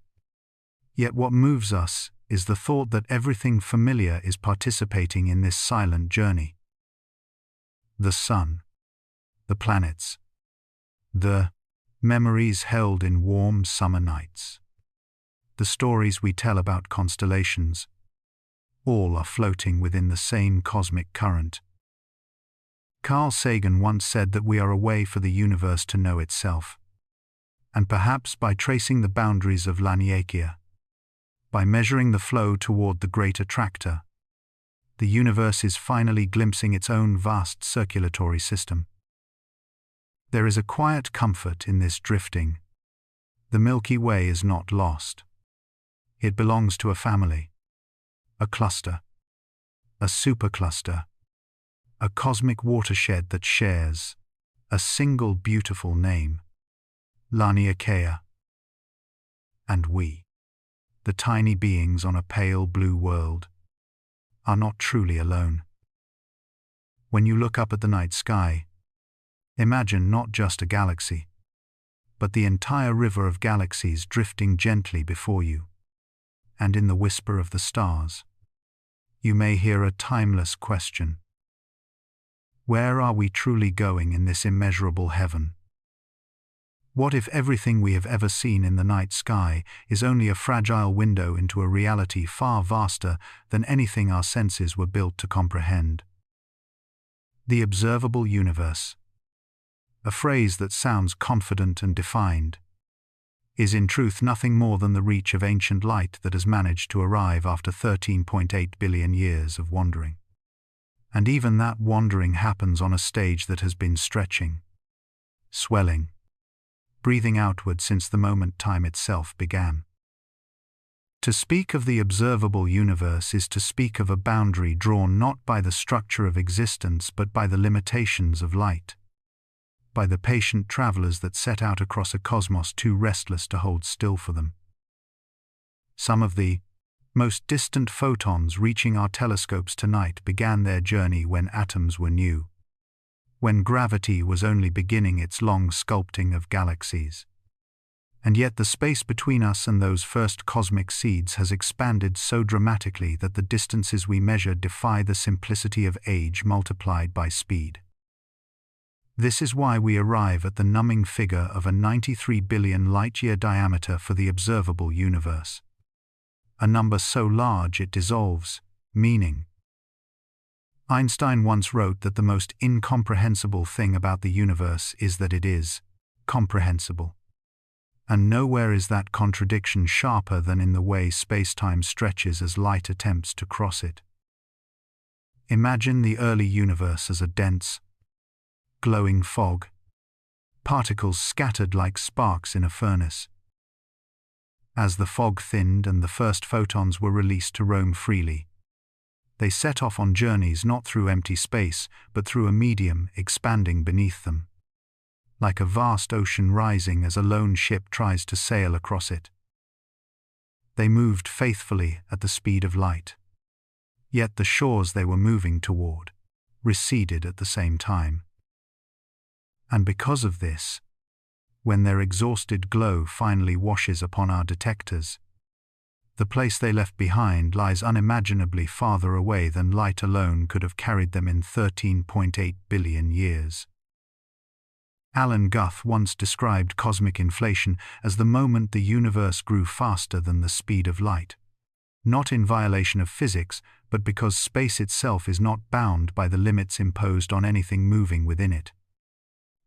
Yet what moves us is the thought that everything familiar is participating in this silent journey. The sun, the planets, the memories held in warm summer nights, the stories we tell about constellations, all are floating within the same cosmic current. Carl Sagan once said that we are a way for the universe to know itself, and perhaps by tracing the boundaries of Laniakea, by measuring the flow toward the Great Attractor, the universe is finally glimpsing its own vast circulatory system. There is a quiet comfort in this drifting. The Milky Way is not lost. It belongs to a family, a cluster, a supercluster, a cosmic watershed that shares a single beautiful name. Laniakea. And we, the tiny beings on a pale blue world, are not truly alone. When you look up at the night sky, imagine not just a galaxy, but the entire river of galaxies drifting gently before you. And in the whisper of the stars, you may hear a timeless question. Where are we truly going in this immeasurable heaven? What if everything we have ever seen in the night sky is only a fragile window into a reality far vaster than anything our senses were built to comprehend? The observable universe, a phrase that sounds confident and defined, is in truth nothing more than the reach of ancient light that has managed to arrive after 13.8 billion years of wandering. And even that wandering happens on a stage that has been stretching, swelling, breathing outward since the moment time itself began. To speak of the observable universe is to speak of a boundary drawn not by the structure of existence but by the limitations of light, by the patient travelers that set out across a cosmos too restless to hold still for them. Some of the most distant photons reaching our telescopes tonight began their journey when atoms were new, when gravity was only beginning its long sculpting of galaxies. And yet the space between us and those first cosmic seeds has expanded so dramatically that the distances we measure defy the simplicity of age multiplied by speed. This is why we arrive at the numbing figure of a 93 billion light-year diameter for the observable universe, a number so large it dissolves meaning. Einstein once wrote that the most incomprehensible thing about the universe is that it is comprehensible. And nowhere is that contradiction sharper than in the way space-time stretches as light attempts to cross it. Imagine the early universe as a dense, glowing fog, particles scattered like sparks in a furnace. As the fog thinned and the first photons were released to roam freely, they set off on journeys not through empty space, but through a medium expanding beneath them, like a vast ocean rising as a lone ship tries to sail across it. They moved faithfully at the speed of light, yet the shores they were moving toward receded at the same time. And because of this, when their exhausted glow finally washes upon our detectors, the place they left behind lies unimaginably farther away than light alone could have carried them in 13.8 billion years. Alan Guth once described cosmic inflation as the moment the universe grew faster than the speed of light, not in violation of physics, but because space itself is not bound by the limits imposed on anything moving within it.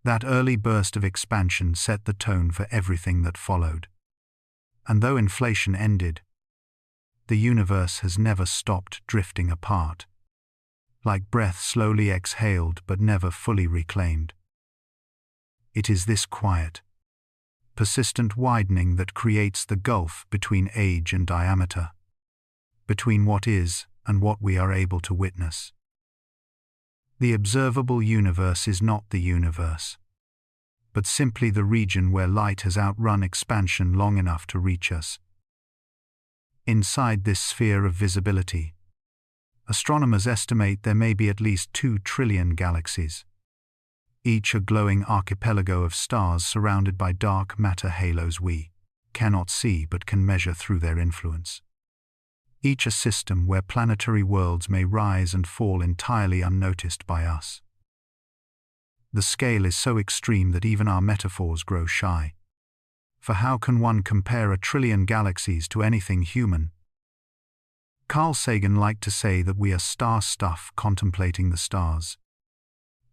That early burst of expansion set the tone for everything that followed. And though inflation ended, the universe has never stopped drifting apart, like breath slowly exhaled but never fully reclaimed. It is this quiet, persistent widening that creates the gulf between age and diameter, between what is and what we are able to witness. The observable universe is not the universe, but simply the region where light has outrun expansion long enough to reach us. Inside this sphere of visibility, astronomers estimate there may be at least 2 trillion galaxies, each a glowing archipelago of stars surrounded by dark matter halos we cannot see but can measure through their influence. Each a system where planetary worlds may rise and fall entirely unnoticed by us. The scale is so extreme that even our metaphors grow shy. For how can one compare a trillion galaxies to anything human? Carl Sagan liked to say that we are star stuff contemplating the stars.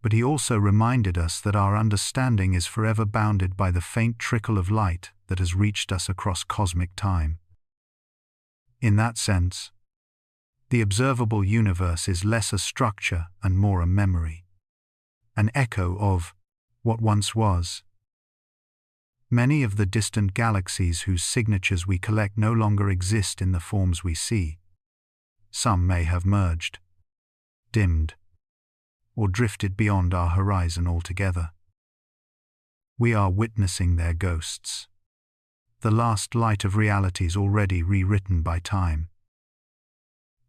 But he also reminded us that our understanding is forever bounded by the faint trickle of light that has reached us across cosmic time. In that sense, the observable universe is less a structure and more a memory, an echo of what once was. Many of the distant galaxies whose signatures we collect no longer exist in the forms we see. Some may have merged, dimmed, or drifted beyond our horizon altogether. We are witnessing their ghosts. The last light of realities already rewritten by time.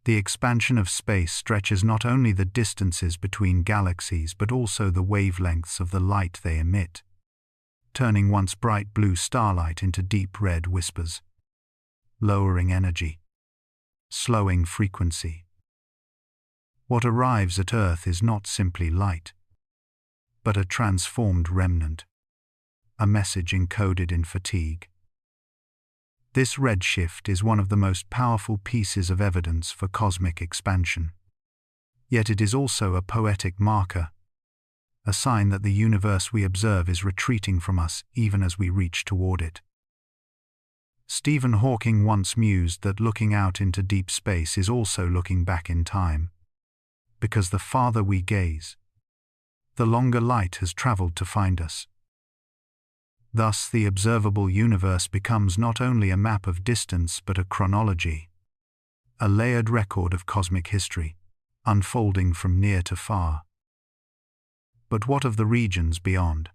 The expansion of space stretches not only the distances between galaxies but also the wavelengths of the light they emit, turning once bright blue starlight into deep red whispers, lowering energy, slowing frequency. What arrives at Earth is not simply light, but a transformed remnant, a message encoded in fatigue. This redshift is one of the most powerful pieces of evidence for cosmic expansion. Yet it is also a poetic marker, a sign that the universe we observe is retreating from us even as we reach toward it. Stephen Hawking once mused that looking out into deep space is also looking back in time, because the farther we gaze, the longer light has traveled to find us. Thus, the observable universe becomes not only a map of distance but a chronology, a layered record of cosmic history, unfolding from near to far. But what of the regions beyond?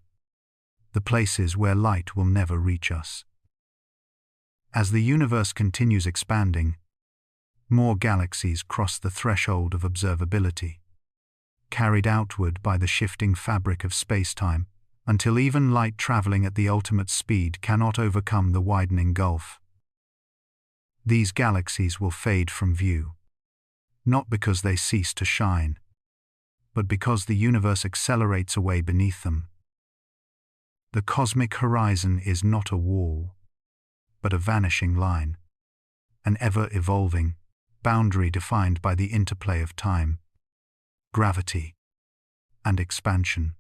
The places where light will never reach us? As the universe continues expanding, more galaxies cross the threshold of observability, carried outward by the shifting fabric of space-time, until even light traveling at the ultimate speed cannot overcome the widening gulf. These galaxies will fade from view, not because they cease to shine, but because the universe accelerates away beneath them. The cosmic horizon is not a wall, but a vanishing line, an ever-evolving boundary defined by the interplay of time, gravity, and expansion.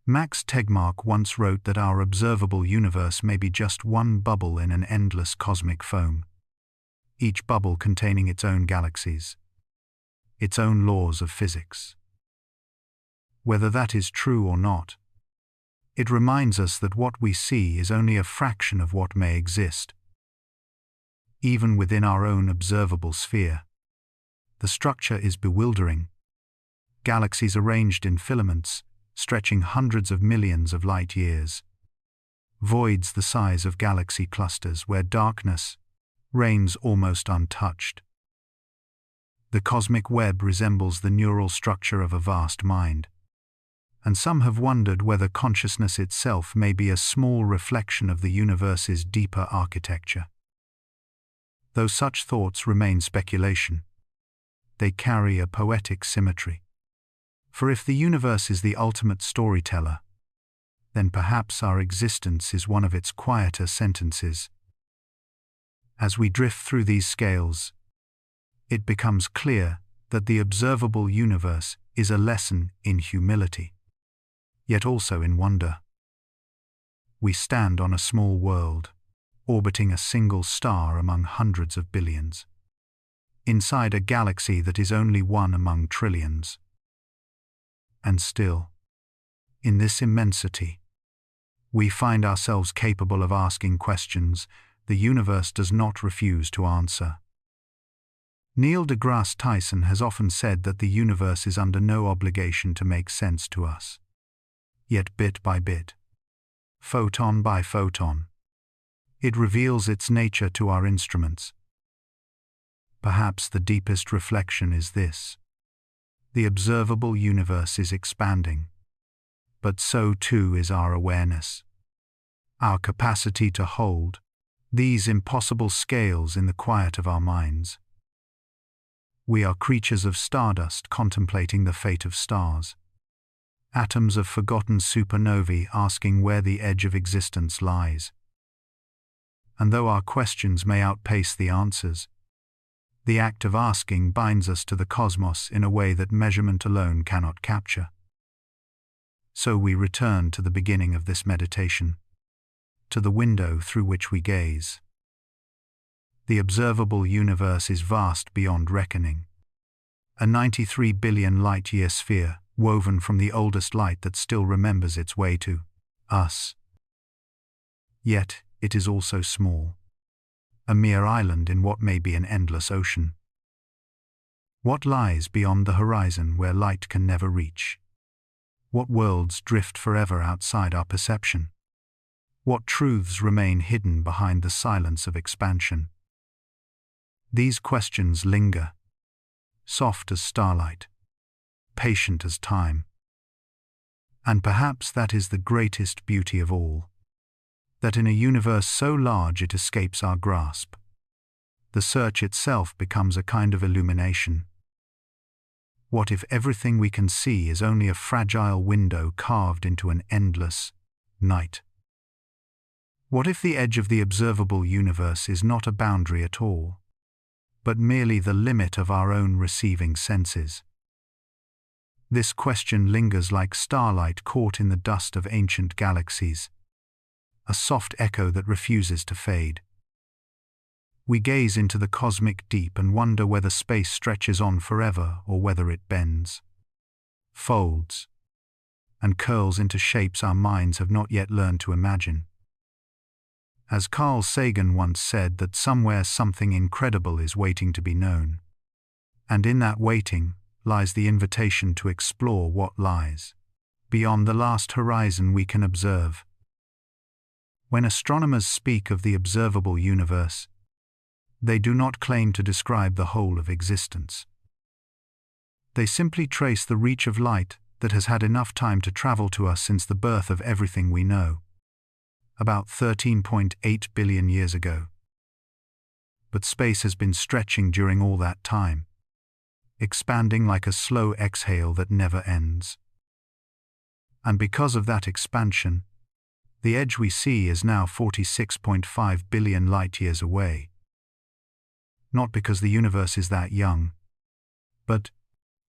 Max Tegmark once wrote that our observable universe may be just one bubble in an endless cosmic foam, each bubble containing its own galaxies, its own laws of physics. Whether that is true or not, it reminds us that what we see is only a fraction of what may exist. Even within our own observable sphere, the structure is bewildering. Galaxies arranged in filaments, stretching hundreds of millions of light years. Voids the size of galaxy clusters where darkness reigns almost untouched. The cosmic web resembles the neural structure of a vast mind, and some have wondered whether consciousness itself may be a small reflection of the universe's deeper architecture. Though such thoughts remain speculation, they carry a poetic symmetry. For if the universe is the ultimate storyteller, then perhaps our existence is one of its quieter sentences. As we drift through these scales, it becomes clear that the observable universe is a lesson in humility, yet also in wonder. We stand on a small world, orbiting a single star among hundreds of billions, inside a galaxy that is only one among trillions. And still, in this immensity, we find ourselves capable of asking questions the universe does not refuse to answer. Neil deGrasse Tyson has often said that the universe is under no obligation to make sense to us. Yet bit by bit, photon by photon, it reveals its nature to our instruments. Perhaps the deepest reflection is this: the observable universe is expanding, but so too is our awareness, our capacity to hold these impossible scales in the quiet of our minds. We are creatures of stardust contemplating the fate of stars, atoms of forgotten supernovae asking where the edge of existence lies. And though our questions may outpace the answers, the act of asking binds us to the cosmos in a way that measurement alone cannot capture. So we return to the beginning of this meditation, to the window through which we gaze. The observable universe is vast beyond reckoning, a 93 billion light-year sphere woven from the oldest light that still remembers its way to us. Yet it is also small, a mere island in what may be an endless ocean. What lies beyond the horizon where light can never reach? What worlds drift forever outside our perception? What truths remain hidden behind the silence of expansion? These questions linger, soft as starlight, patient as time. And perhaps that is the greatest beauty of all, that in a universe so large it escapes our grasp, the search itself becomes a kind of illumination. What if everything we can see is only a fragile window carved into an endless night? What if the edge of the observable universe is not a boundary at all, but merely the limit of our own receiving senses? This question lingers like starlight caught in the dust of ancient galaxies, a soft echo that refuses to fade. We gaze into the cosmic deep and wonder whether space stretches on forever or whether it bends, folds, and curls into shapes our minds have not yet learned to imagine. As Carl Sagan once said, that somewhere something incredible is waiting to be known, and in that waiting lies the invitation to explore what lies beyond the last horizon we can observe. When astronomers speak of the observable universe, they do not claim to describe the whole of existence. They simply trace the reach of light that has had enough time to travel to us since the birth of everything we know, about 13.8 billion years ago. But space has been stretching during all that time, expanding like a slow exhale that never ends. And because of that expansion, the edge we see is now 46.5 billion light-years away. Not because the universe is that young, but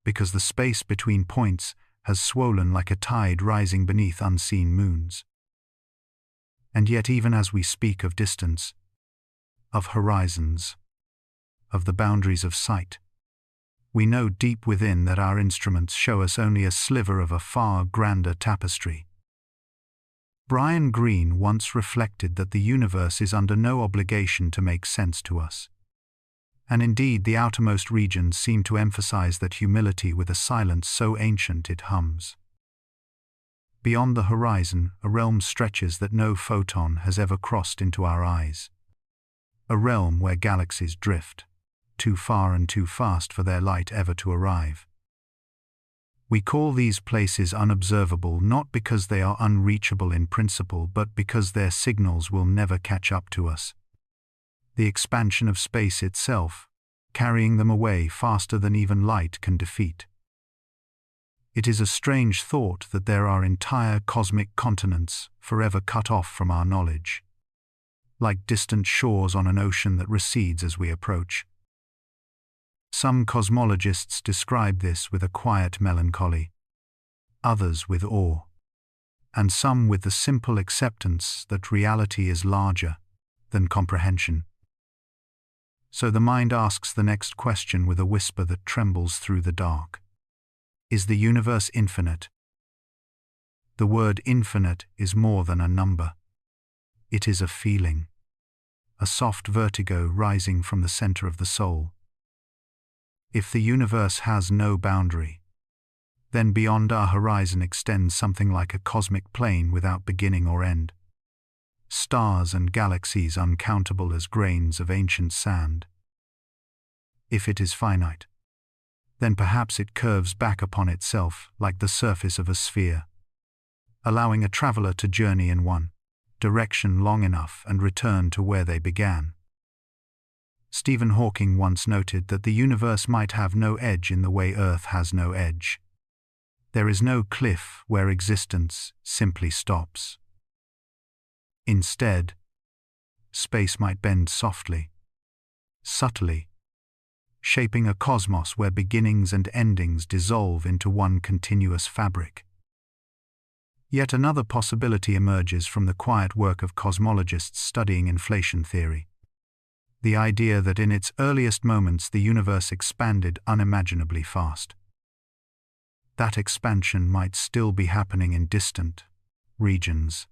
because the space between points has swollen like a tide rising beneath unseen moons. And yet, even as we speak of distance, of horizons, of the boundaries of sight, we know deep within that our instruments show us only a sliver of a far grander tapestry. Brian Greene once reflected that the universe is under no obligation to make sense to us. And indeed, the outermost regions seem to emphasize that humility with a silence so ancient it hums. Beyond the horizon, a realm stretches that no photon has ever crossed into our eyes. A realm where galaxies drift, too far and too fast for their light ever to arrive. We call these places unobservable not because they are unreachable in principle, but because their signals will never catch up to us. The expansion of space itself, carrying them away faster than even light can defeat. It is a strange thought that there are entire cosmic continents forever cut off from our knowledge, like distant shores on an ocean that recedes as we approach. Some cosmologists describe this with a quiet melancholy, others with awe, and some with the simple acceptance that reality is larger than comprehension. So the mind asks the next question with a whisper that trembles through the dark. Is the universe infinite? The word infinite is more than a number. It is a feeling, a soft vertigo rising from the center of the soul. If the universe has no boundary, then beyond our horizon extends something like a cosmic plain without beginning or end. Stars and galaxies uncountable as grains of ancient sand. If it is finite, then perhaps it curves back upon itself like the surface of a sphere, allowing a traveler to journey in one direction long enough and return to where they began. Stephen Hawking once noted that the universe might have no edge in the way Earth has no edge. There is no cliff where existence simply stops. Instead, space might bend softly, subtly, shaping a cosmos where beginnings and endings dissolve into one continuous fabric. Yet another possibility emerges from the quiet work of cosmologists studying inflation theory. The idea that in its earliest moments the universe expanded unimaginably fast. That expansion might still be happening in distant regions,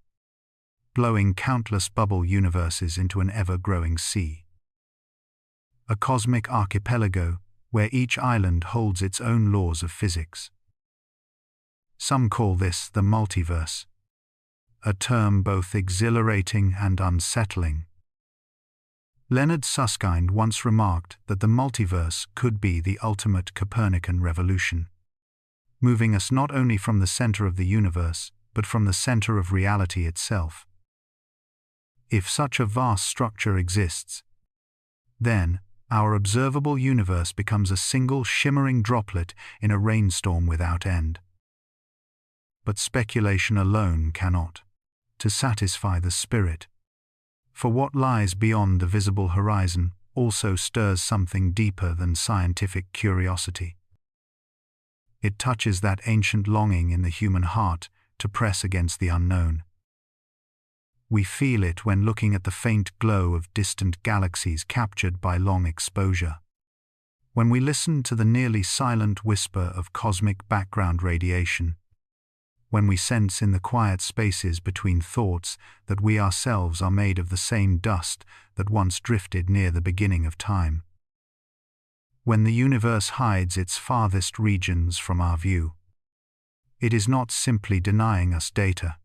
blowing countless bubble universes into an ever-growing sea. A cosmic archipelago where each island holds its own laws of physics. Some call this the multiverse, a term both exhilarating and unsettling. Leonard Susskind once remarked that the multiverse could be the ultimate Copernican revolution, moving us not only from the center of the universe, but from the center of reality itself. If such a vast structure exists, then our observable universe becomes a single shimmering droplet in a rainstorm without end. But speculation alone cannot to satisfy the spirit, for what lies beyond the visible horizon also stirs something deeper than scientific curiosity. It touches that ancient longing in the human heart to press against the unknown. We feel it when looking at the faint glow of distant galaxies captured by long exposure, when we listen to the nearly silent whisper of cosmic background radiation, when we sense in the quiet spaces between thoughts that we ourselves are made of the same dust that once drifted near the beginning of time. When the universe hides its farthest regions from our view, it is not simply denying us data.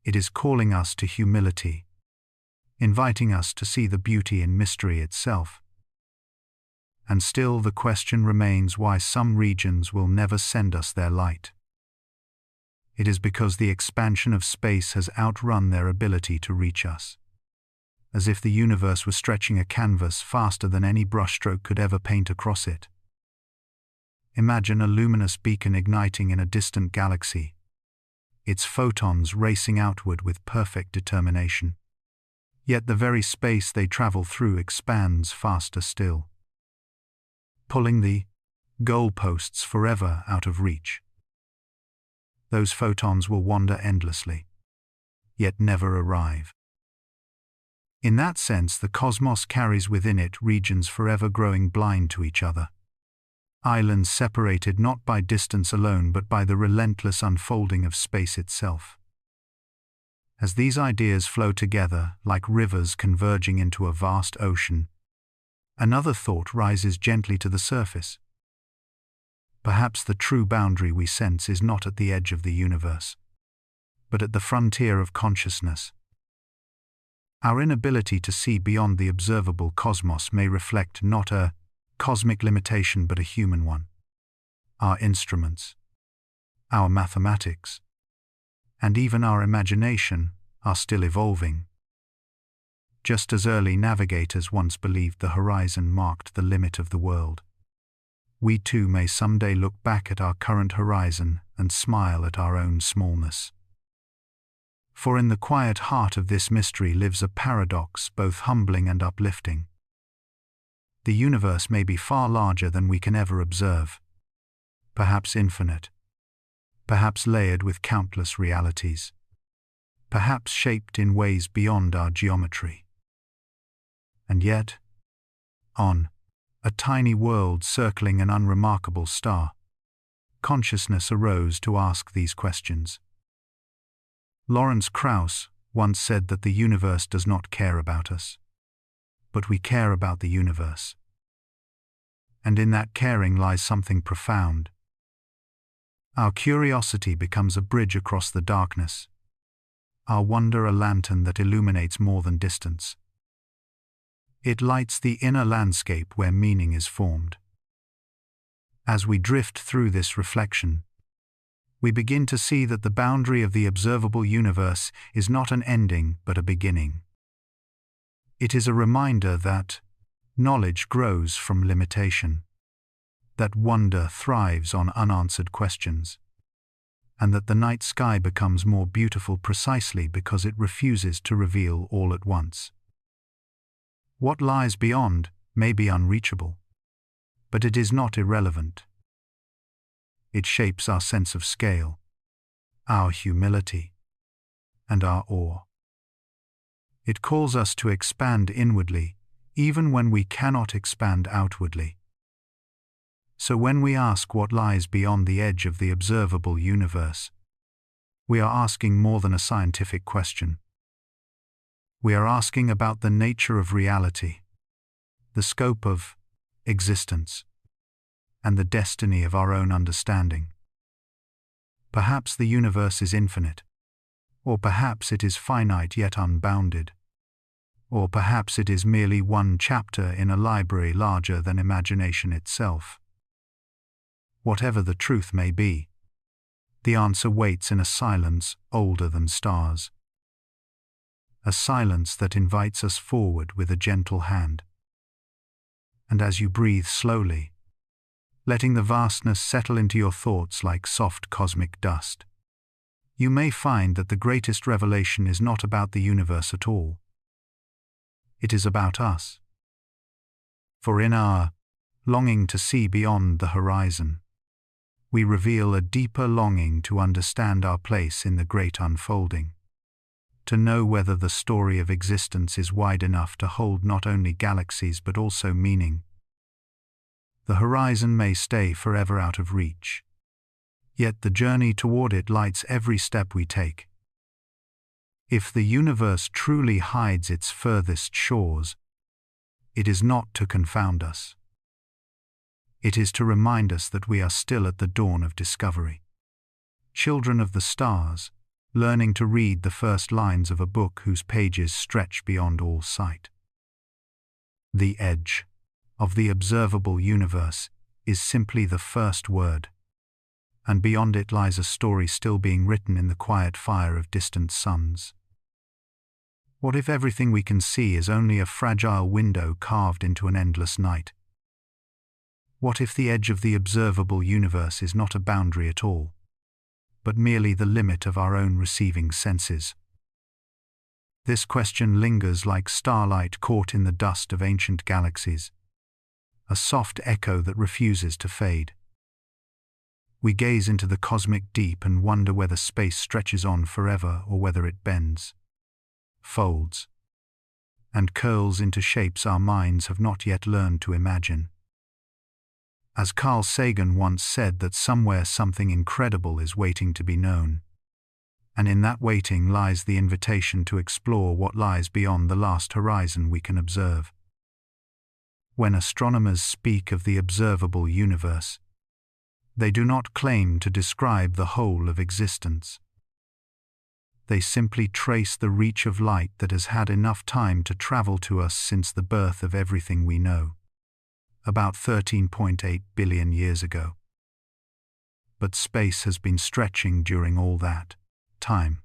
It is calling us to humility, inviting us to see the beauty in mystery itself. And still the question remains why some regions will never send us their light. It is because the expansion of space has outrun their ability to reach us, as if the universe was stretching a canvas faster than any brushstroke could ever paint across it. Imagine a luminous beacon igniting in a distant galaxy, its photons racing outward with perfect determination. Yet the very space they travel through expands faster still, pulling the goalposts forever out of reach. Those photons will wander endlessly, yet never arrive. In that sense, the cosmos carries within it regions forever growing blind to each other. Islands separated not by distance alone but by the relentless unfolding of space itself. As these ideas flow together, like rivers converging into a vast ocean, another thought rises gently to the surface. Perhaps the true boundary we sense is not at the edge of the universe, but at the frontier of consciousness. Our inability to see beyond the observable cosmos may reflect not a cosmic limitation but a human one. Our instruments, our mathematics, and even our imagination are still evolving. Just as early navigators once believed the horizon marked the limit of the world, we too may someday look back at our current horizon and smile at our own smallness. For in the quiet heart of this mystery lives a paradox both humbling and uplifting. The universe may be far larger than we can ever observe, perhaps infinite, perhaps layered with countless realities, perhaps shaped in ways beyond our geometry. And yet, on a tiny world circling an unremarkable star, consciousness arose to ask these questions. Lawrence Krauss once said that the universe does not care about us, but we care about the universe. And in that caring lies something profound. Our curiosity becomes a bridge across the darkness, our wonder a lantern that illuminates more than distance. It lights the inner landscape where meaning is formed. As we drift through this reflection, we begin to see that the boundary of the observable universe is not an ending but a beginning. It is a reminder that knowledge grows from limitation, that wonder thrives on unanswered questions, and that the night sky becomes more beautiful precisely because it refuses to reveal all at once. What lies beyond may be unreachable, but it is not irrelevant. It shapes our sense of scale, our humility, and our awe. It calls us to expand inwardly, even when we cannot expand outwardly. So when we ask what lies beyond the edge of the observable universe, we are asking more than a scientific question. We are asking about the nature of reality, the scope of existence, and the destiny of our own understanding. Perhaps the universe is infinite, or perhaps it is finite yet unbounded, or perhaps it is merely one chapter in a library larger than imagination itself. Whatever the truth may be, the answer waits in a silence older than stars. A silence that invites us forward with a gentle hand. And as you breathe slowly, letting the vastness settle into your thoughts like soft cosmic dust, you may find that the greatest revelation is not about the universe at all. It is about us. For in our longing to see beyond the horizon, we reveal a deeper longing to understand our place in the great unfolding, to know whether the story of existence is wide enough to hold not only galaxies but also meaning. The horizon may stay forever out of reach, yet the journey toward it lights every step we take. If the universe truly hides its furthest shores, it is not to confound us. It is to remind us that we are still at the dawn of discovery. Children of the stars, learning to read the first lines of a book whose pages stretch beyond all sight. The edge of the observable universe is simply the first word, and beyond it lies a story still being written in the quiet fire of distant suns. What if everything we can see is only a fragile window carved into an endless night? What if the edge of the observable universe is not a boundary at all, but merely the limit of our own receiving senses? This question lingers like starlight caught in the dust of ancient galaxies, a soft echo that refuses to fade. We gaze into the cosmic deep and wonder whether space stretches on forever or whether it bends, folds, and curls into shapes our minds have not yet learned to imagine. As Carl Sagan once said, that somewhere something incredible is waiting to be known, and in that waiting lies the invitation to explore what lies beyond the last horizon we can observe. When astronomers speak of the observable universe, they do not claim to describe the whole of existence. They simply trace the reach of light that has had enough time to travel to us since the birth of everything we know, about 13.8 billion years ago. But space has been stretching during all that time,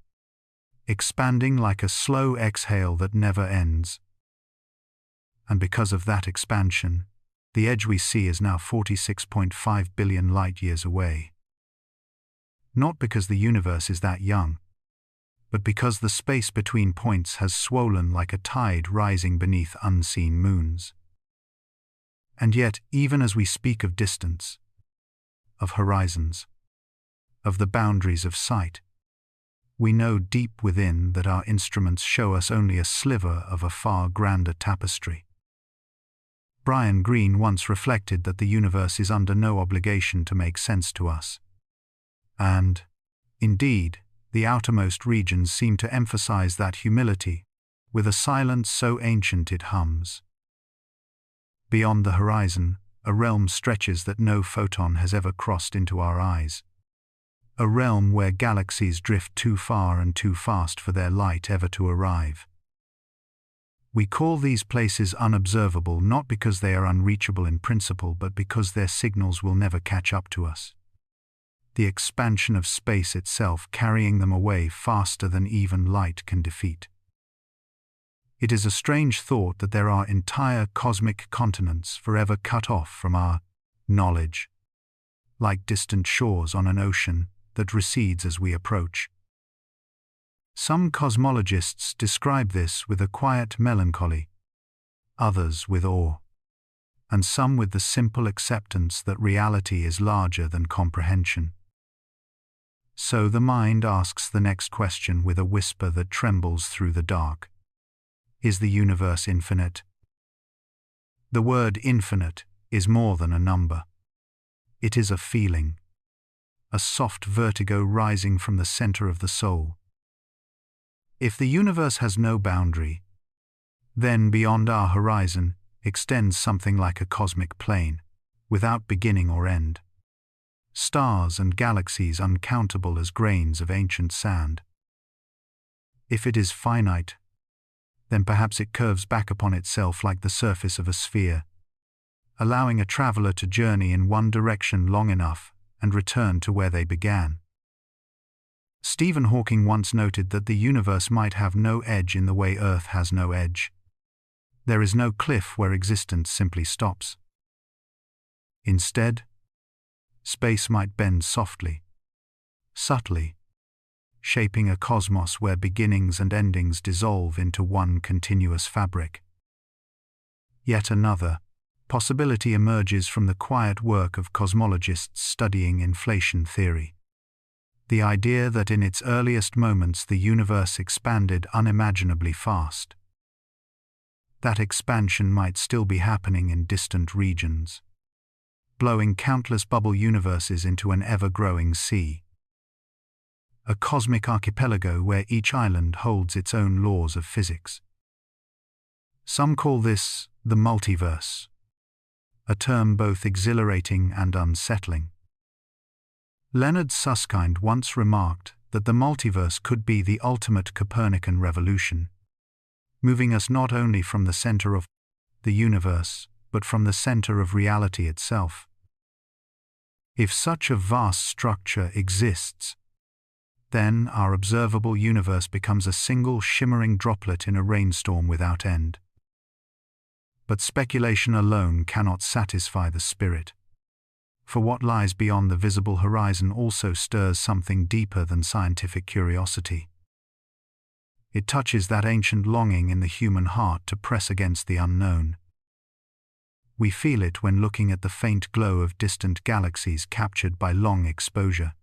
expanding like a slow exhale that never ends. And because of that expansion, the edge we see is now 46.5 billion light-years away. Not because the universe is that young, but because the space between points has swollen like a tide rising beneath unseen moons. And yet, even as we speak of distance, of horizons, of the boundaries of sight, we know deep within that our instruments show us only a sliver of a far grander tapestry. Brian Greene once reflected that the universe is under no obligation to make sense to us. And, indeed, the outermost regions seem to emphasize that humility, with a silence so ancient it hums. Beyond the horizon, a realm stretches that no photon has ever crossed into our eyes. A realm where galaxies drift too far and too fast for their light ever to arrive. We call these places unobservable not because they are unreachable in principle, but because their signals will never catch up to us. The expansion of space itself carrying them away faster than even light can defeat. It is a strange thought that there are entire cosmic continents forever cut off from our knowledge, like distant shores on an ocean that recedes as we approach. Some cosmologists describe this with a quiet melancholy, others with awe, and some with the simple acceptance that reality is larger than comprehension. So the mind asks the next question with a whisper that trembles through the dark. Is the universe infinite? The word infinite is more than a number. It is a feeling, a soft vertigo rising from the center of the soul. If the universe has no boundary, then beyond our horizon extends something like a cosmic plane, without beginning or end. stars and galaxies uncountable as grains of ancient sand. If it is finite, then perhaps it curves back upon itself like the surface of a sphere, allowing a traveler to journey in one direction long enough and return to where they began. Stephen Hawking once noted that the universe might have no edge in the way Earth has no edge. There is no cliff where existence simply stops. Instead, space might bend softly, subtly, shaping a cosmos where beginnings and endings dissolve into one continuous fabric. Yet another possibility emerges from the quiet work of cosmologists studying inflation theory. The idea that in its earliest moments the universe expanded unimaginably fast. That expansion might still be happening in distant regions, blowing countless bubble universes into an ever-growing sea. A cosmic archipelago where each island holds its own laws of physics. Some call this the multiverse, a term both exhilarating and unsettling. Leonard Susskind once remarked that the multiverse could be the ultimate Copernican revolution, moving us not only from the center of the universe, but from the center of reality itself. If such a vast structure exists, then our observable universe becomes a single shimmering droplet in a rainstorm without end. But speculation alone cannot satisfy the spirit. For what lies beyond the visible horizon also stirs something deeper than scientific curiosity. It touches that ancient longing in the human heart to press against the unknown. We feel it when looking at the faint glow of distant galaxies captured by long exposure,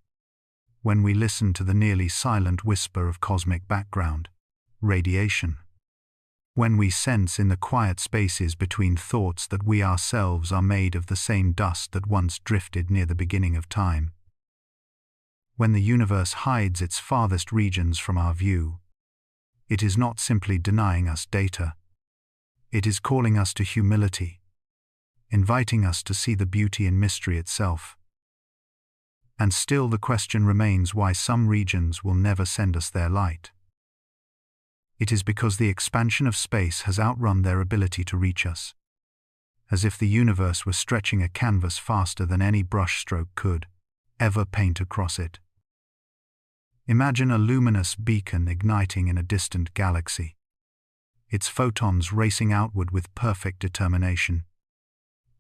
when we listen to the nearly silent whisper of cosmic background, radiation, when we sense in the quiet spaces between thoughts that we ourselves are made of the same dust that once drifted near the beginning of time. When the universe hides its farthest regions from our view, it is not simply denying us data. It is calling us to humility, inviting us to see the beauty and mystery itself. And still the question remains why some regions will never send us their light. It is because the expansion of space has outrun their ability to reach us, as if the universe were stretching a canvas faster than any brushstroke could ever paint across it. Imagine a luminous beacon igniting in a distant galaxy, its photons racing outward with perfect determination.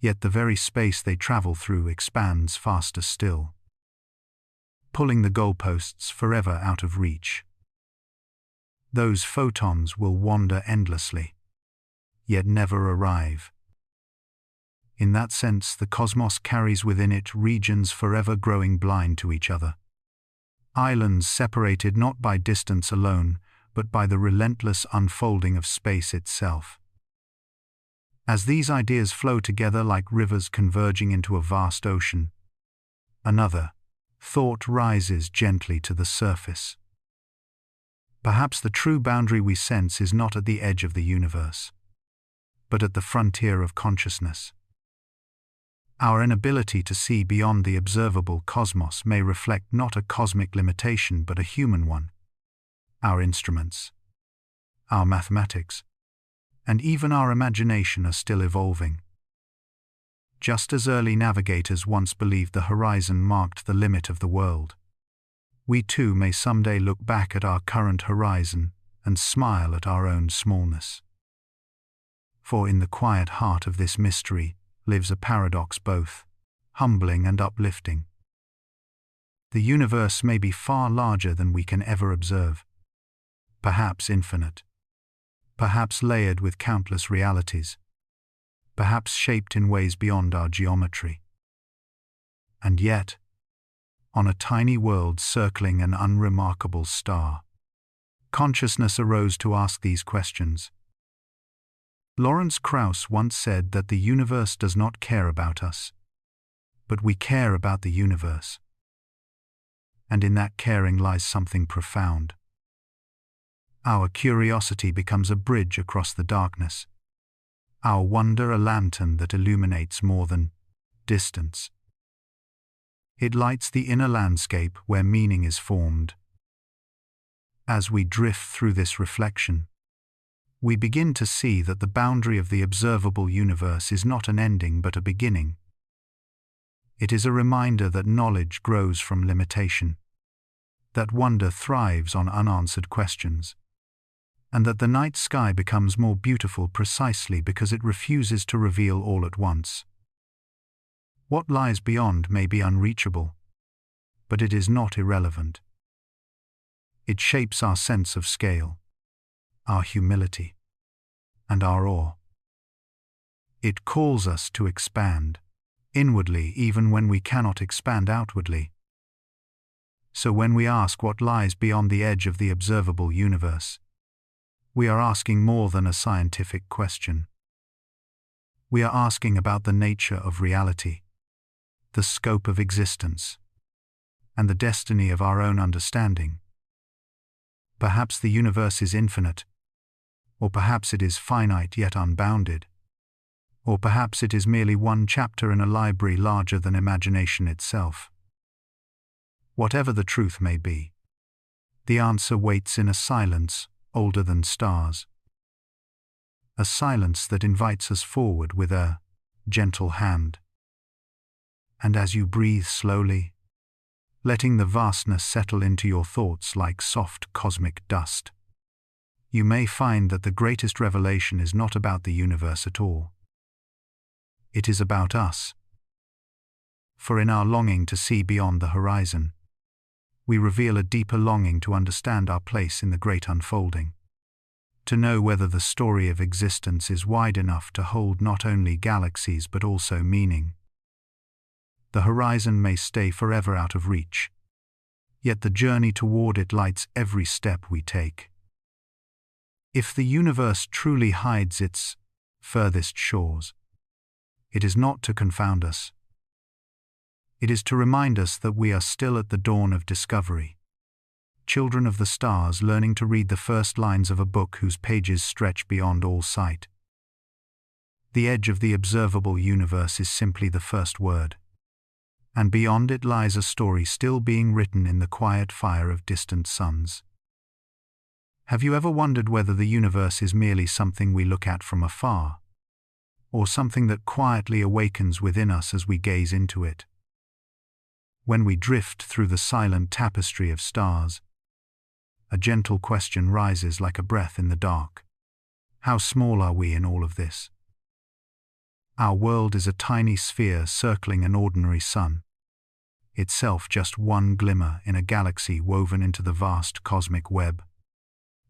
Yet the very space they travel through expands faster still, pulling the goalposts forever out of reach. Those photons will wander endlessly, yet never arrive. In that sense, the cosmos carries within it regions forever growing blind to each other. Islands separated not by distance alone, but by the relentless unfolding of space itself. As these ideas flow together like rivers converging into a vast ocean, another thought rises gently to the surface. Perhaps the true boundary we sense is not at the edge of the universe, but at the frontier of consciousness. Our inability to see beyond the observable cosmos may reflect not a cosmic limitation but a human one. Our instruments, our mathematics, and even our imagination are still evolving. Just as early navigators once believed the horizon marked the limit of the world, we too may someday look back at our current horizon and smile at our own smallness. For in the quiet heart of this mystery lives a paradox both humbling and uplifting. The universe may be far larger than we can ever observe, perhaps infinite, perhaps layered with countless realities, perhaps shaped in ways beyond our geometry. And yet, on a tiny world circling an unremarkable star, consciousness arose to ask these questions. Lawrence Krauss once said that the universe does not care about us, but we care about the universe. And in that caring lies something profound. Our curiosity becomes a bridge across the darkness, our wonder a lantern that illuminates more than distance. It lights the inner landscape where meaning is formed. As we drift through this reflection, we begin to see that the boundary of the observable universe is not an ending but a beginning. It is a reminder that knowledge grows from limitation, that wonder thrives on unanswered questions, and that the night sky becomes more beautiful precisely because it refuses to reveal all at once. What lies beyond may be unreachable, but it is not irrelevant. It shapes our sense of scale, our humility, and our awe. It calls us to expand inwardly even when we cannot expand outwardly. So when we ask what lies beyond the edge of the observable universe, we are asking more than a scientific question. We are asking about the nature of reality, the scope of existence, and the destiny of our own understanding. Perhaps the universe is infinite, or perhaps it is finite yet unbounded, or perhaps it is merely one chapter in a library larger than imagination itself. Whatever the truth may be, the answer waits in a silence older than stars. A silence that invites us forward with a gentle hand. And as you breathe slowly, letting the vastness settle into your thoughts like soft cosmic dust, you may find that the greatest revelation is not about the universe at all. It is about us. For in our longing to see beyond the horizon, we reveal a deeper longing to understand our place in the great unfolding, to know whether the story of existence is wide enough to hold not only galaxies but also meaning. The horizon may stay forever out of reach, yet the journey toward it lights every step we take. If the universe truly hides its furthest shores, it is not to confound us. It is to remind us that we are still at the dawn of discovery, children of the stars learning to read the first lines of a book whose pages stretch beyond all sight. The edge of the observable universe is simply the first word, and beyond it lies a story still being written in the quiet fire of distant suns. Have you ever wondered whether the universe is merely something we look at from afar, or something that quietly awakens within us as we gaze into it? When we drift through the silent tapestry of stars, a gentle question rises like a breath in the dark. How small are we in all of this? Our world is a tiny sphere circling an ordinary sun, itself just one glimmer in a galaxy woven into the vast cosmic web.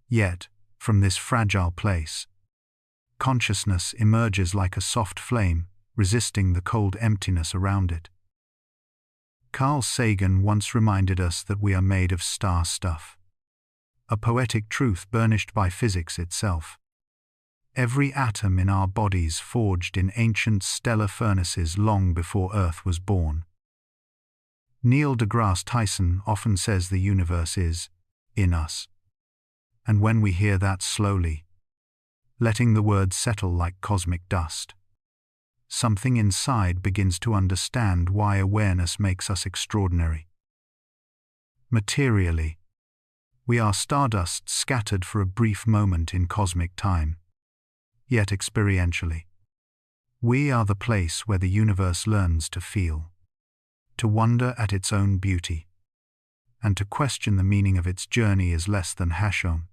Yet, from this fragile place, consciousness emerges like a soft flame, resisting the cold emptiness around it. Carl Sagan once reminded us that we are made of star stuff, a poetic truth burnished by physics itself. Every atom in our bodies forged in ancient stellar furnaces long before Earth was born. Neil deGrasse Tyson often says the universe is in us. And when we hear that slowly, letting the words settle like cosmic dust, something inside begins to understand why awareness makes us extraordinary. Materially, we are stardust scattered for a brief moment in cosmic time. Yet experientially, we are the place where the universe learns to feel, to wonder at its own beauty, and to question the meaning of its journey is less than Hashom.